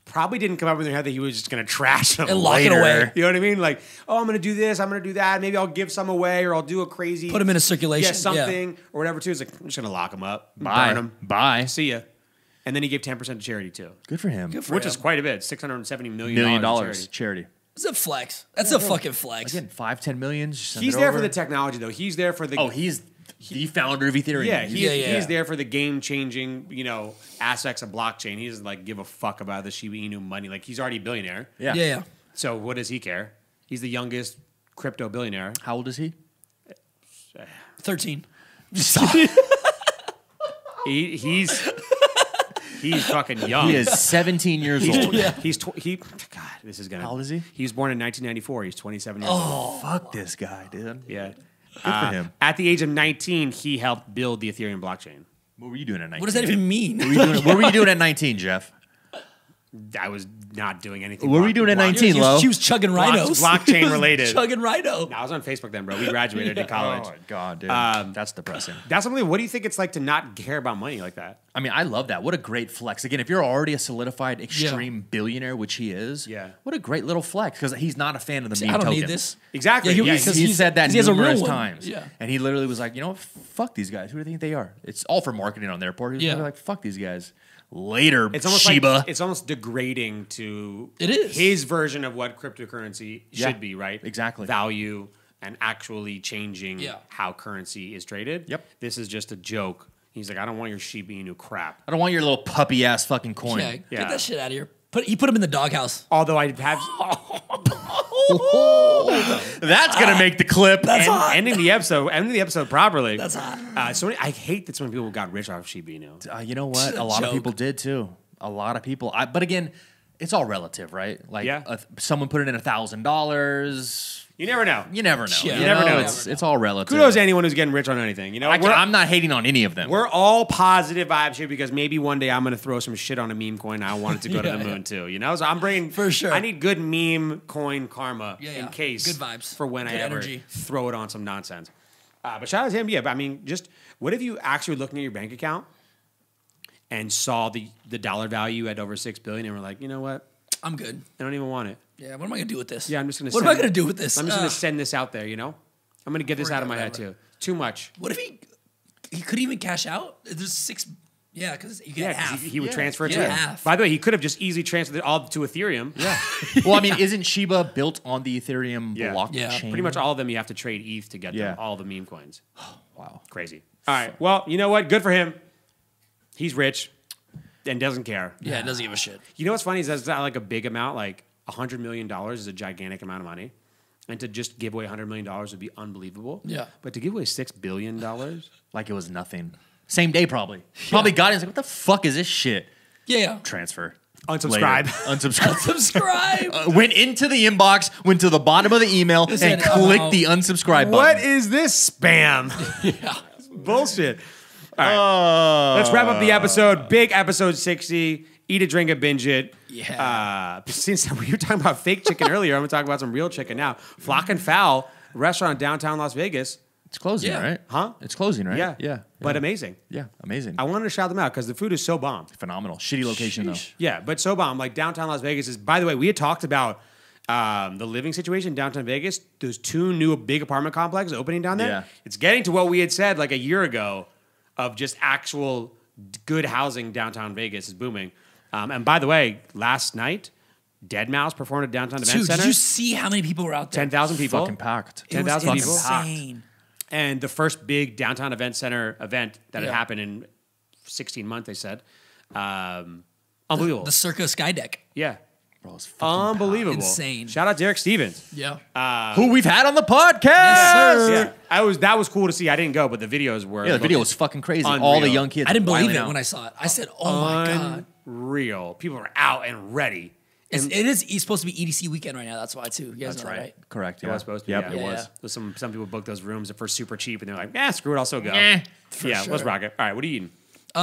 Probably didn't come up with their head that he was just going to trash them And lock it away. You know what I mean? Like, I'm going to do this, I'm going to do that. Maybe I'll give some away, or I'll do a crazy. Put them in a circulation. Yeah, something or whatever. Too. It's like I'm just going to lock them up, Bye. burn them, Bye. see ya. And then he gave 10% to charity too, Good for him. which is quite a bit. $670 million Charity. It's a flex. That's a fucking flex. Again, 5, 10 million. Just send He's it there over. for the technology, though. He's there for the. He's the founder of Ethereum. Yeah, Yeah. he's there for the game-changing, aspects of blockchain. He doesn't give a fuck about the Shiba Inu money. Like, he's already a billionaire. Yeah. So what does he care? He's the youngest crypto billionaire. How old is he? 13. He's fucking young. He is 17 years old. God, this is gonna. How old is he? He was born in 1994. He's 27 years old. Fuck this guy, dude. Yeah. Good for him. At the age of 19, he helped build the Ethereum blockchain. What were you doing at 19? What does that even mean? What were you doing at 19, Jeff? I was not doing anything. What were you doing at 19, She Lo? was chugging rhinos. Blockchain related. Chugging rhino. No, I was on Facebook then, bro. We graduated in college. Oh, my God, dude. That's depressing. That's something. What do you think it's like to not care about money like that? I mean, I love that. What a great flex. Again, if you're already a solidified extreme billionaire, which he is, what a great little flex, because he's not a fan of the meme I don't token. need this. Exactly. Yeah, Yeah, He said that he has a real numerous one. times. Yeah. And he literally was like, fuck these guys. Who do they think they are? It's all for marketing on their part. He was like, fuck these guys. Later, It's almost Shiba. it's almost degrading to It is. his version of what cryptocurrency Yeah, should be, right? exactly. Value and actually changing Yeah. how currency is traded. Yep. This is just a joke. He's like, I don't want your Shiba Inu crap. I don't want your little puppy ass fucking coin. Yeah, get Yeah. that shit out of here. He put him in the doghouse. Although I have That's gonna make the clip. ending the episode properly. That's hot. I hate that so many people got rich off Shiba Inu. You know what? A lot of Joke. people did too. A lot of people. But again, it's all relative, right? Like, Yeah. someone put it in $1,000. You never know. You never know. Yeah. You never know. It's all relative. Kudos to anyone who's getting rich on anything. I'm not hating on any of them. We're all positive vibes here because maybe one day I'm going to throw some shit on a meme coin. I want it to go to the moon too. So I'm bringing For sure. I need good meme coin karma in case Good vibes. for when Good I ever energy. throw it on some nonsense. But shout out to him. Yeah, but I mean, just what if you actually were looking at your bank account and saw the dollar value at over $6 billion and were like, you know what? I'm good. I don't even want it. Yeah, what am I going to do with this? Yeah, I'm just going to. What am I going to do with this? I'm just going to send this out there. I'm going to get this out of my head too. Too much. What if he could even cash out? There's 6. Yeah, because you get Yeah, 'cause half. he would transfer it Yeah. to Half. By the way, he could have just easily transferred it all to Ethereum. Yeah. Well, I mean, isn't Shiba built on the Ethereum Yeah. blockchain? Yeah. Pretty much all of them you have to trade ETH to get Yeah. them, all the meme coins. Wow. Crazy. All right. Well, you know what? Good for him. He's rich and doesn't care. Yeah, it doesn't give a shit. You know what's funny is that's not like a big amount. Like $100 million is a gigantic amount of money. And to just give away $100 million would be unbelievable. Yeah. But to give away $6 billion? Like it was nothing. Same day, probably. Probably got it. He's like, what the fuck is this shit? Yeah. Transfer. Unsubscribe. Later. Unsubscribe. Subscribe. Went into the inbox, went to the bottom of the email, Listen, and clicked the unsubscribe button. What is this spam? Yeah. Bullshit. All right. Let's wrap up the episode. Big episode 60. Eat a drink and binge it. Yeah. Since we were talking about fake chicken earlier, I'm going to talk about some real chicken now. Flock and Fowl, restaurant in downtown Las Vegas. It's closing, Yeah. right? Huh? It's closing, right? Yeah. Yeah. But amazing. Yeah, amazing. I wanted to shout them out because the food is so bomb. Phenomenal. Shitty location, though. Yeah, but so bomb. Like downtown Las Vegas is, by the way, we had talked about the living situation downtown Vegas, those 2 new big apartment complexes opening down there, Yeah. it's getting to what we had said like a year ago of just actual good housing downtown Vegas is booming. And by the way, last night, Deadmau5 performed at Downtown Event Dude, Center. did you see how many people were out there? 10,000 people. Fucking packed. It was 10,000 people. insane. And the first big Downtown Event Center event that had Yeah. happened in 16 months, they said. Unbelievable. The Circa Skydeck. Yeah. Bro, it's fucking Unbelievable. Insane. Shout out Derek Stevens. Yeah. who we've had on the podcast. Yes, sir. Yeah. That was cool to see. I didn't go, but the videos were. Yeah, the video was fucking crazy. Unreal. All the young kids. I didn't believe wilding it out. when I saw it. I said, "Oh my god!" Unreal. People are out and ready. It is supposed to be EDC weekend right now. That's why too. You guys know that, right? Correct. It Yeah. was supposed to be. Yep, yeah. it Yeah, was. yeah. There's some people booked those rooms for super cheap, and they're like, screw it, I'll still go. sure. Let's rock it. All right, what are you eating?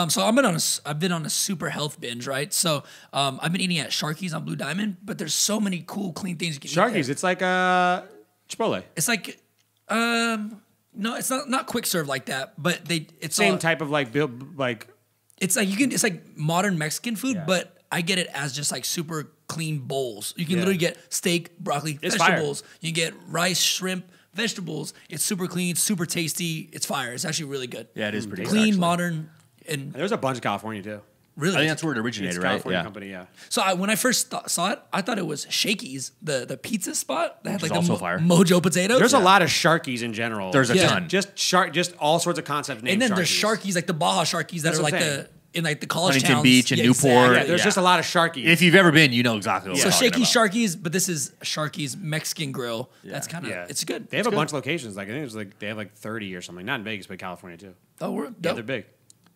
So I've been on a super health binge, right? So I've been eating at Sharkies on Blue Diamond, but there's so many cool, clean things you can eat Sharkies. there. It's like Chipotle. It's like no, it's not quick serve like that, but it's Same all, type of like It's like it's like modern Mexican food, but I get it as just like super clean bowls. You can Yeah. literally get steak, broccoli, It's vegetables. You can get rice, shrimp, vegetables. It's super clean, super tasty. It's fire. It's actually really good. Yeah, it is pretty Clean, good, actually. modern, and there's a bunch of California too. really. I think that's where it It's originated, a right? California Yeah. company, yeah. So when I first saw it, I thought it was Shakey's, the pizza spot that had Which like is the also fire. Mojo potatoes. There's a lot of Sharkies in general. There's a Yeah. ton. just all sorts of concepts named and then there's Sharkies. Sharkies, like the Baja Sharkies that That's are what like I'm saying. in like the college Huntington towns. Beach and Newport. Yeah, exactly. there's just a lot of Sharkies. If you've ever been, you know exactly what So we're talking Shaky about. Sharkies, but this is Sharky's Mexican Grill. That's kind of it's good. They have It's a good. bunch of locations. Like I think they have like 30 or something. Not in Vegas, but California too. Oh, we're Yeah, dope. they're big.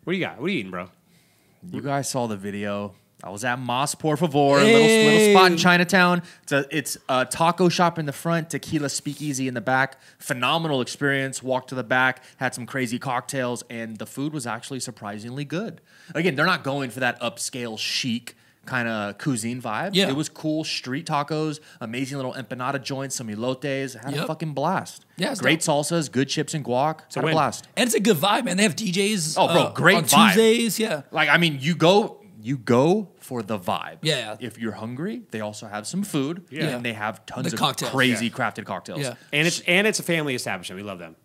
What do you got? What are you eating, bro? You guys saw the video. I was at Mas Por Favor, little spot in Chinatown. It's a taco shop in the front, tequila speakeasy in the back. Phenomenal experience. Walked to the back, had some crazy cocktails, and the food was actually surprisingly good. Again, they're not going for that upscale chic kind of cuisine vibe. Yeah. It was cool street tacos, amazing little empanada joints, some elotes. Had a Yep. fucking blast. Yeah, it's great dope. salsas, good chips and guac. Had a win. blast. And it's a good vibe, man. They have DJs. Oh, bro, great on vibe. Tuesdays. Yeah. Like, I mean, you go for the vibe. Yeah. If you're hungry, they also have some food. Yeah. And they have tons The of cocktails. crazy Yeah. crafted cocktails. Yeah. And it's a family establishment. We love them.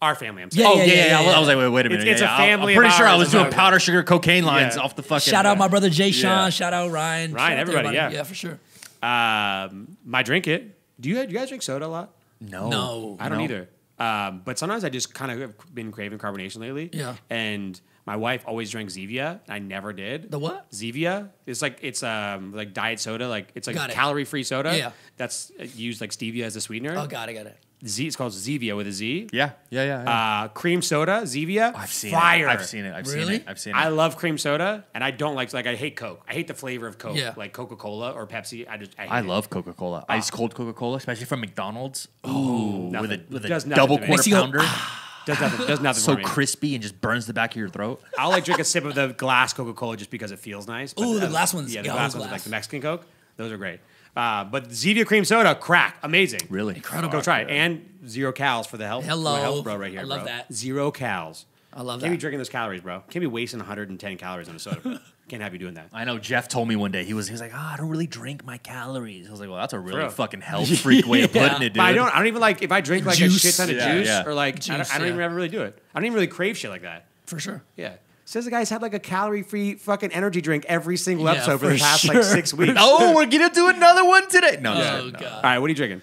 Our family. I'm saying. Yeah, Oh, yeah, I was like, wait a minute. It's a Yeah, family I'm pretty of sure I ours. was doing Okay. powder sugar cocaine lines Yeah. off the fucking. Shout out my brother Jay Sean. Yeah. Shout out Ryan. Shout out to everybody, yeah. Yeah, for sure. My drink it. Do you guys drink soda a lot? No. I don't either. But sometimes I just kind of have been craving carbonation lately. Yeah. And my wife always drank Zevia. I never did. The what? Zevia. It's like diet soda. Like it's like Got it. calorie free soda. Yeah. That's used like stevia as a sweetener. Oh, got it. It's called Zevia with a Z. Yeah. Cream soda, Zevia. I've seen fire. it. I've seen Really? it. I love cream soda, and I don't like I hate Coke. I hate the flavor of Coke, Yeah. like Coca-Cola or Pepsi. I hate I it. love Coca-Cola. Ice cold Coca-Cola, especially from McDonald's. Ooh, with Does a nothing double to me. quarter Makes you go, pounder. Does nothing So for me. crispy and just burns the back of your throat. I'll like drink a sip of the glass Coca-Cola just because it feels nice. but Ooh, the glass ones. Yeah, the Yeah, glass those ones, like glass. the Mexican Coke. Those are great. But Zevia cream soda, crack, amazing. Really? Incredible. Go try it. And 0 cals for the health. Hello. my health bro right here. I love bro. that. 0 cals. I love Can't be that. drinking those calories, bro. Can't be wasting 110 calories on a soda. Bro. Can't have you doing that. I know Jeff told me one day he was like, I don't really drink my calories. I was like, well, that's a really Bro. fucking health freak way of Yeah. putting it, dude. But I don't even like if I drink like Juice. a shit ton of Yeah, juice yeah. or like I Juice, don't yeah. even ever really do it. I don't even really crave shit like that. For sure. Yeah. Says the guy's had like a calorie-free fucking energy drink every single Yeah, episode for for the past sure. like 6 weeks. Oh, we're gonna do another one today. No, Oh, no. God. All right, what are you drinking?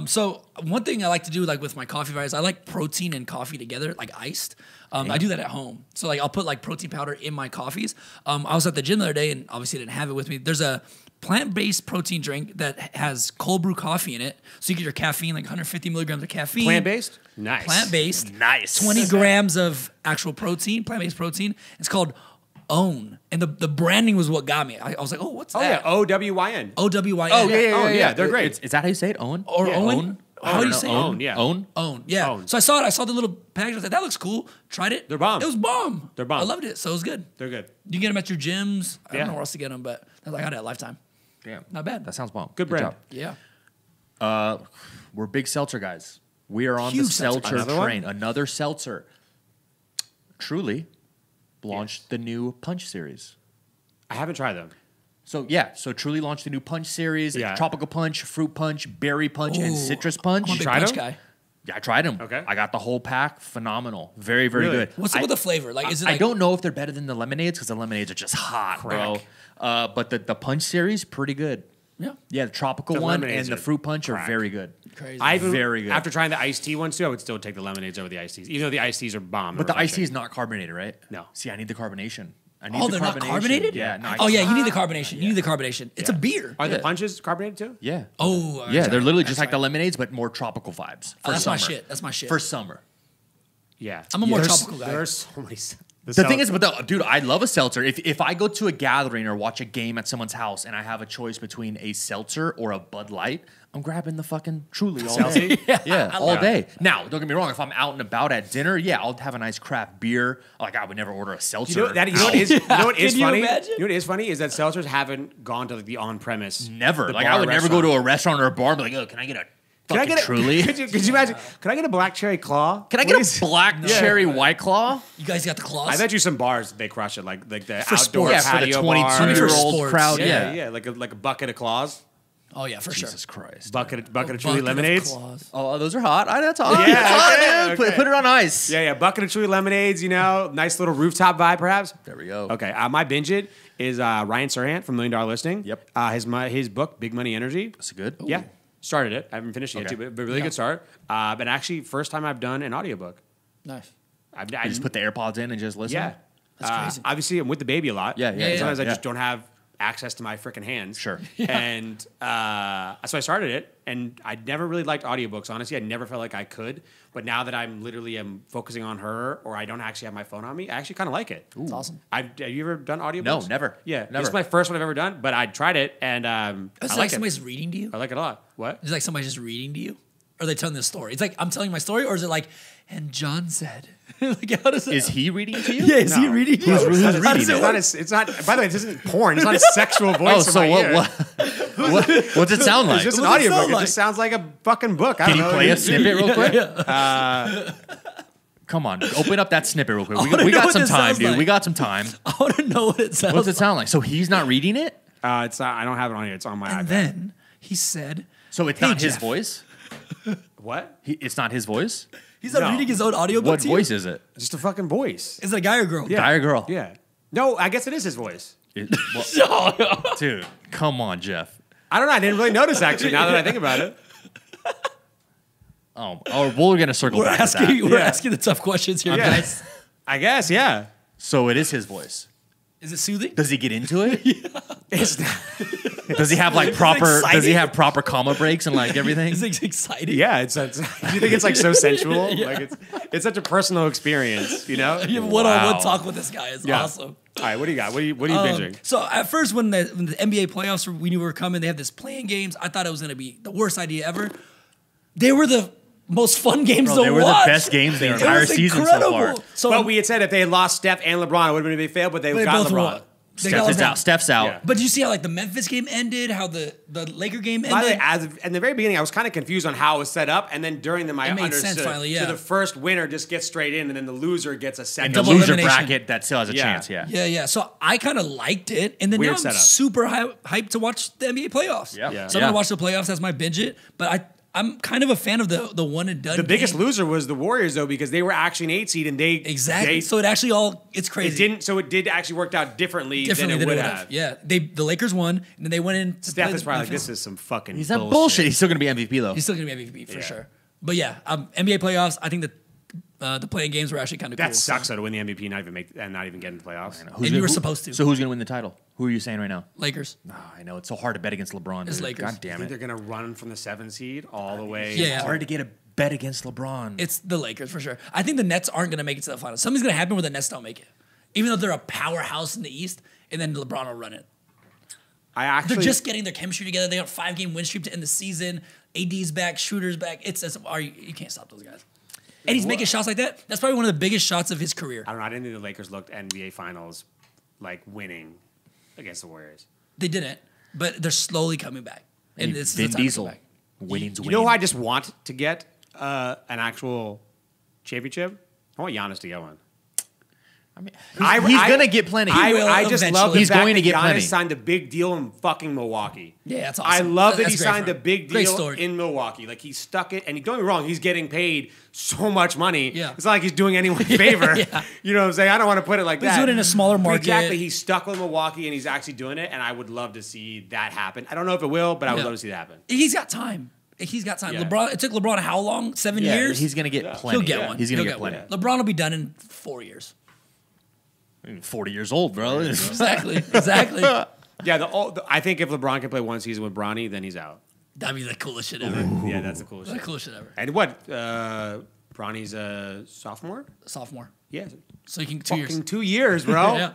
So one thing I like to do, like with my coffee varieties, I like protein and coffee together, like iced. I do that at home. So like I'll put like protein powder in my coffees. I was at the gym the other day and obviously didn't have it with me. There's a plant-based protein drink that has cold brew coffee in it. So you get your caffeine, like 150 milligrams of caffeine. Plant-based? Nice. Plant-based. Nice. 20 grams of actual protein, plant-based protein. It's called OWN. And the branding was what got me. I was like, oh, what's Oh that? yeah, OWYN. OWYN. Oh, yeah. They're great. Is that how you say it? Owen? Or Yeah. Owen? Own? How do you say it? Own, yeah. Own? OWN. Yeah. OWN. So I saw it. I saw the little package. I was like, that looks cool. Tried it. They're bomb. It was bomb. They're bomb. I loved it. So it was good. They're good. You can get them at your gyms. I Yeah. don't know where else to get them, but I got it at Lifetime. Damn. Not bad. That sounds bomb. Good brand. job. Yeah. We're big seltzer guys. We are on Huge the seltzer. seltzer Another one? train. Another seltzer. Truly launched the new Punch series. I haven't tried them. So Truly launched a new punch series: Yeah. tropical punch, fruit punch, berry punch, and Ooh, citrus punch. I'm a big tried punch them? guy. Yeah, I tried them. Okay. I got the whole pack. Phenomenal. Very, very Really? good. What's up with the flavor? Like, is it? Like, I don't know if they're better than the lemonades because the lemonades are just hot, Crack. bro. But the punch series, pretty good. Yeah. Yeah, the tropical The one and lemonades the are fruit punch crack. are very good. Crazy. Very good. After trying the iced tea ones too, I would still take the lemonades over the iced teas, even though the iced teas are bomb. But the iced tea refreshing. is not carbonated, right? No. See, I need the carbonation. I need Oh, the they're not carbonation. carbonated? Yeah. No, Oh yeah, you need the carbonation. You need the carbonation. It's a Yeah. beer. Are the Yeah. punches carbonated too? Yeah. Oh Yeah, they're literally just that's like the right. lemonades, but more tropical vibes. For That's summer. my shit. That's my shit. For summer. Yeah, I'm a more There's- tropical guy. There's so many. The thing is, dude, I love a seltzer. If I go to a gathering or watch a game at someone's house and I have a choice between a seltzer or a Bud Light, I'm grabbing the fucking Truly all day. Seltzy? Yeah, all love day. Now, don't get me wrong. If I'm out and about at dinner, yeah, I'll have a nice craft beer. Like I would never order a seltzer. You know what is? You know what is Can you funny? imagine? You know what is funny is that seltzers haven't gone to like, the on-premise. Never. the Like bar I would never go restaurant. to a restaurant or a bar and be like, oh, can I get a Can I fucking get a Truly? Could you imagine? Can I get a black cherry claw? Can I get a black cherry White Claw? You guys got the claws. I bet you some bars they crush it, like the For outdoor sports. Yeah, for the patio 22-year-old For sports. crowd. Yeah, Yeah. like a bucket of claws, Oh yeah, for Jesus sure. Christ. bucket of Truly Bucket of lemonades. claws. Oh, those are hot. That's hot. Yeah, That's hot, okay, dude. okay. Put it on ice. Yeah, bucket of Truly lemonades. You know, nice little rooftop vibe, perhaps. There we go. Okay, my binge it is Ryan Serhant from $1 Million Listing. Yep. His book, Big Money Energy. That's good. Yeah, started it. I haven't finished it yet, Okay. too, but really good start. But actually, first time I've done an audiobook. Nice. I You just put the AirPods in and just listen. yeah. That's crazy. Obviously, I'm with the baby a lot. Yeah, yeah, yeah. Sometimes I Yeah. just don't have access to my freaking hands. Sure. And so I started it, and I never really liked audiobooks, honestly. I never felt like I could. But now that I'm literally focusing on her, or I don't actually have my phone on me, I actually kind of like it. It's awesome. Have you ever done audiobooks? No, never. Yeah, Never. this is my first one I've ever done, but I tried it, and It's I like like it. somebody's reading to you. I like it a lot. What? It's like somebody just reading to you. Or are they telling the story? It's like I'm telling my story, or is it like, and John said, like how does it? Is he reading to you? Yeah, is he No. reading to you? Who's How reading does it? it work? It's not. By the way, this isn't porn. It's not a sexual voice. Oh, in so my ear. what's it sound like? It's just an What does it audiobook. sound It like? just sounds like a fucking book. I Can don't you know. play a snippet real quick? Yeah. Come on, open up that snippet real quick. I We wanna know got what some this time, sounds dude. like. We got some time. I want to know what it sounds What's it like. sound like? So he's not reading it? It's not. I don't have it on here. It's on my And iPad. then he said, So it's Hey, not his Jeff. voice? What? It's not his voice? he's not No. reading his own audiobook What to you? voice is it? Just a fucking voice. Is it a guy or girl? Yeah. Guy or girl? Yeah. No, I guess it is his voice. Dude, come on, Jeff. I don't know. I didn't really notice actually. Now that I think about it. Oh, we're going to circle We're back to that. asking, we're Yeah. asking the tough questions here, Yeah. guys. I guess. Yeah. So it is his voice. Is it soothing? Does he get into it? It's not, Does he have like Is it proper? Does he exciting? have proper comma breaks and like everything? Is it exciting? yeah. It's. Do you think it's like so sensual? Like it's such a personal experience. You know. You have one-on-one Wow. talk with this guy. It's Yeah. awesome. All right. What do you got? What are you binging? So at first, when the NBA playoffs we knew were coming, they had this playing games. I thought it was going to be the worst idea ever. They were the most fun games to They were watch. the best games the It entire was season incredible. so far. So Well, we had said if they had lost Steph and LeBron, it would have been a big fail. But they they got both LeBron. won. They got Steph's LeBron. out. Steph's out. Yeah. But did you see how like the Memphis game ended? How the Laker game By the way, ended? in the very beginning, I was kind of confused on how it was set up, and then during them, I It made understood. sense finally, yeah. So the first winner just gets straight in, and then the loser gets a second. And the Double loser elimination. bracket that still has a Yeah. chance. Yeah. Yeah. So I kind of liked it, and then Weird now I'm setup. super hyped to watch the NBA playoffs. Yeah. Yeah. So I'm gonna watch the playoffs as my binge it, but I'm kind of a fan of the one and done. The biggest game. loser was the Warriors, though, because they were actually an 8 seed, and they Exactly. they- So it actually it's crazy. it didn't. So it did actually work out differently than it would have. Yeah, the Lakers won, and then they went in. To Steph play is probably like, Memphis. this is some fucking. He's not bullshit. He's still gonna be MVP though. He's still gonna be MVP for Yeah. sure. But yeah, NBA playoffs. I think the playing games were actually kind of cool. That sucks though to win the MVP, not even get in the playoffs. And you were supposed to. So who's gonna win the title? Who are you saying right now? Lakers. Oh, I know it's so hard to bet against LeBron. It's dude. Lakers. God I damn think it. they're gonna run from the 7 seed all the way. Yeah. It's hard to get a bet against LeBron. It's the Lakers for sure. I think the Nets aren't gonna make it to the finals. Something's gonna happen where the Nets don't make it, even though they're a powerhouse in the East, and then LeBron will run it. I actually They're just getting their chemistry together. They got a 5-game win streak to end the season. AD's back, Shooter's back. You can't stop those guys. And he's making shots like that. That's probably one of the biggest shots of his career. I don't know. I didn't think the Lakers looked NBA Finals like winning against the Warriors. They didn't, but they're slowly coming back. And this is the Vin time to come Diesel. back. Winning's You winning. know who I just want to get an actual championship? I want Giannis to get one. He's gonna get plenty. I just love the He's fact going to that get Giannis plenty. signed a big deal in fucking Milwaukee. Yeah, that's awesome. I love that he That's great signed for a him. big Great deal story. in Milwaukee. Like he stuck it, and don't get me wrong, he's getting paid so much money. Yeah. It's not like he's doing anyone a favor. Yeah. You know what I'm saying? I don't want to put it like He's that. doing it in a smaller But market. exactly, he's stuck with Milwaukee, and he's actually doing it. And I would love to see that happen. I don't know if it will, but I would Yeah. love to see that happen. He's got time. He's got time. Yeah. LeBron. It took LeBron how long? 7 Yeah, years. he's gonna get plenty. He'll get one. He's gonna He'll get plenty. one. LeBron will be done in 4 years. 40 years old, bro. Exactly. Exactly. Yeah, I think if LeBron can play one season with Bronny, then he's out. That'd be the coolest shit ever. Yeah, that's the coolest The shit. coolest shit ever. And what? Bronny's a sophomore? Sophomore. Yeah. So you can 2 years. Fucking 2 years, bro. Yeah.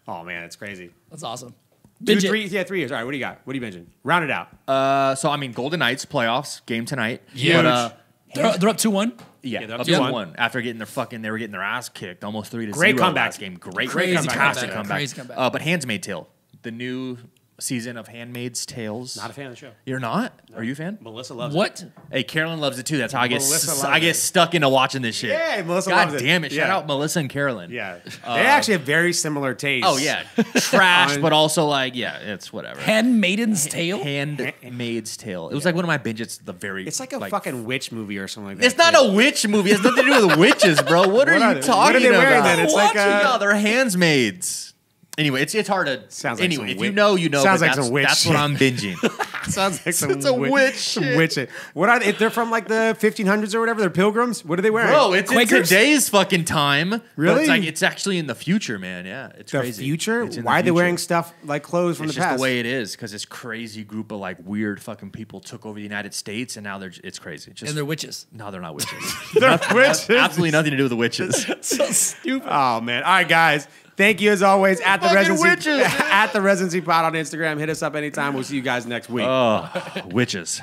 Oh, man, it's crazy. That's awesome. 2, Binge it. 3, yeah, 3 years. All right, what do you got? What are you binging? Round it out. So I mean, Golden Knights playoffs game tonight. Huge. But, They're up 2-1. yeah, they're up up 2-1. 2-1 after getting they were getting their ass kicked almost 3-0 Great comeback. last game. Great Crazy fantastic comeback. Crazy comeback. But Handmaid's Tale, the new season of Handmaid's Tales. Not a fan of the show. You're not? Are you a fan? Melissa loves it. What? Hey, Carolyn loves it too. That's how Melissa loves I get it. stuck into watching this shit. Yeah, Melissa God loves it. damn it! Shout Yeah. out Melissa and Carolyn. Yeah. They actually have very similar tastes. Oh yeah, trash, On- but also like it's whatever. Handmaiden's Tale? Handmaid's Tale. It was like one of my binges. The very. It's like a fucking witch movie or something like that. It's not a witch movie. It has nothing to do with witches, bro. What are What are you they- talking what are they about? wearing then? It's like no, they're handsmaids. Anyway, it's hard to. Sounds like anyway, some if witch- you know, you know. sounds but like some witch That's shit. what I'm binging. Sounds like some It's a witch Some shit. witch shit. What are they? They're from like the 1500s or whatever. They're pilgrims. What are they wearing? Bro, it's in Quakers? today's fucking time. But Really? it's like it's actually in the future, man. Yeah, it's the crazy. future. It's in the Why are they future. wearing stuff like clothes from It's the just past? the way it is because this crazy group of like weird fucking people took over the United States and now it's crazy. Just And they're witches. no, they're not witches. They're witches. Absolutely nothing to do with the witches. So stupid. Oh man! All right, guys. Thank you as always at the Fucking residency witches, at the residency pod on Instagram. Hit us up anytime. We'll see you guys next week. Oh, witches.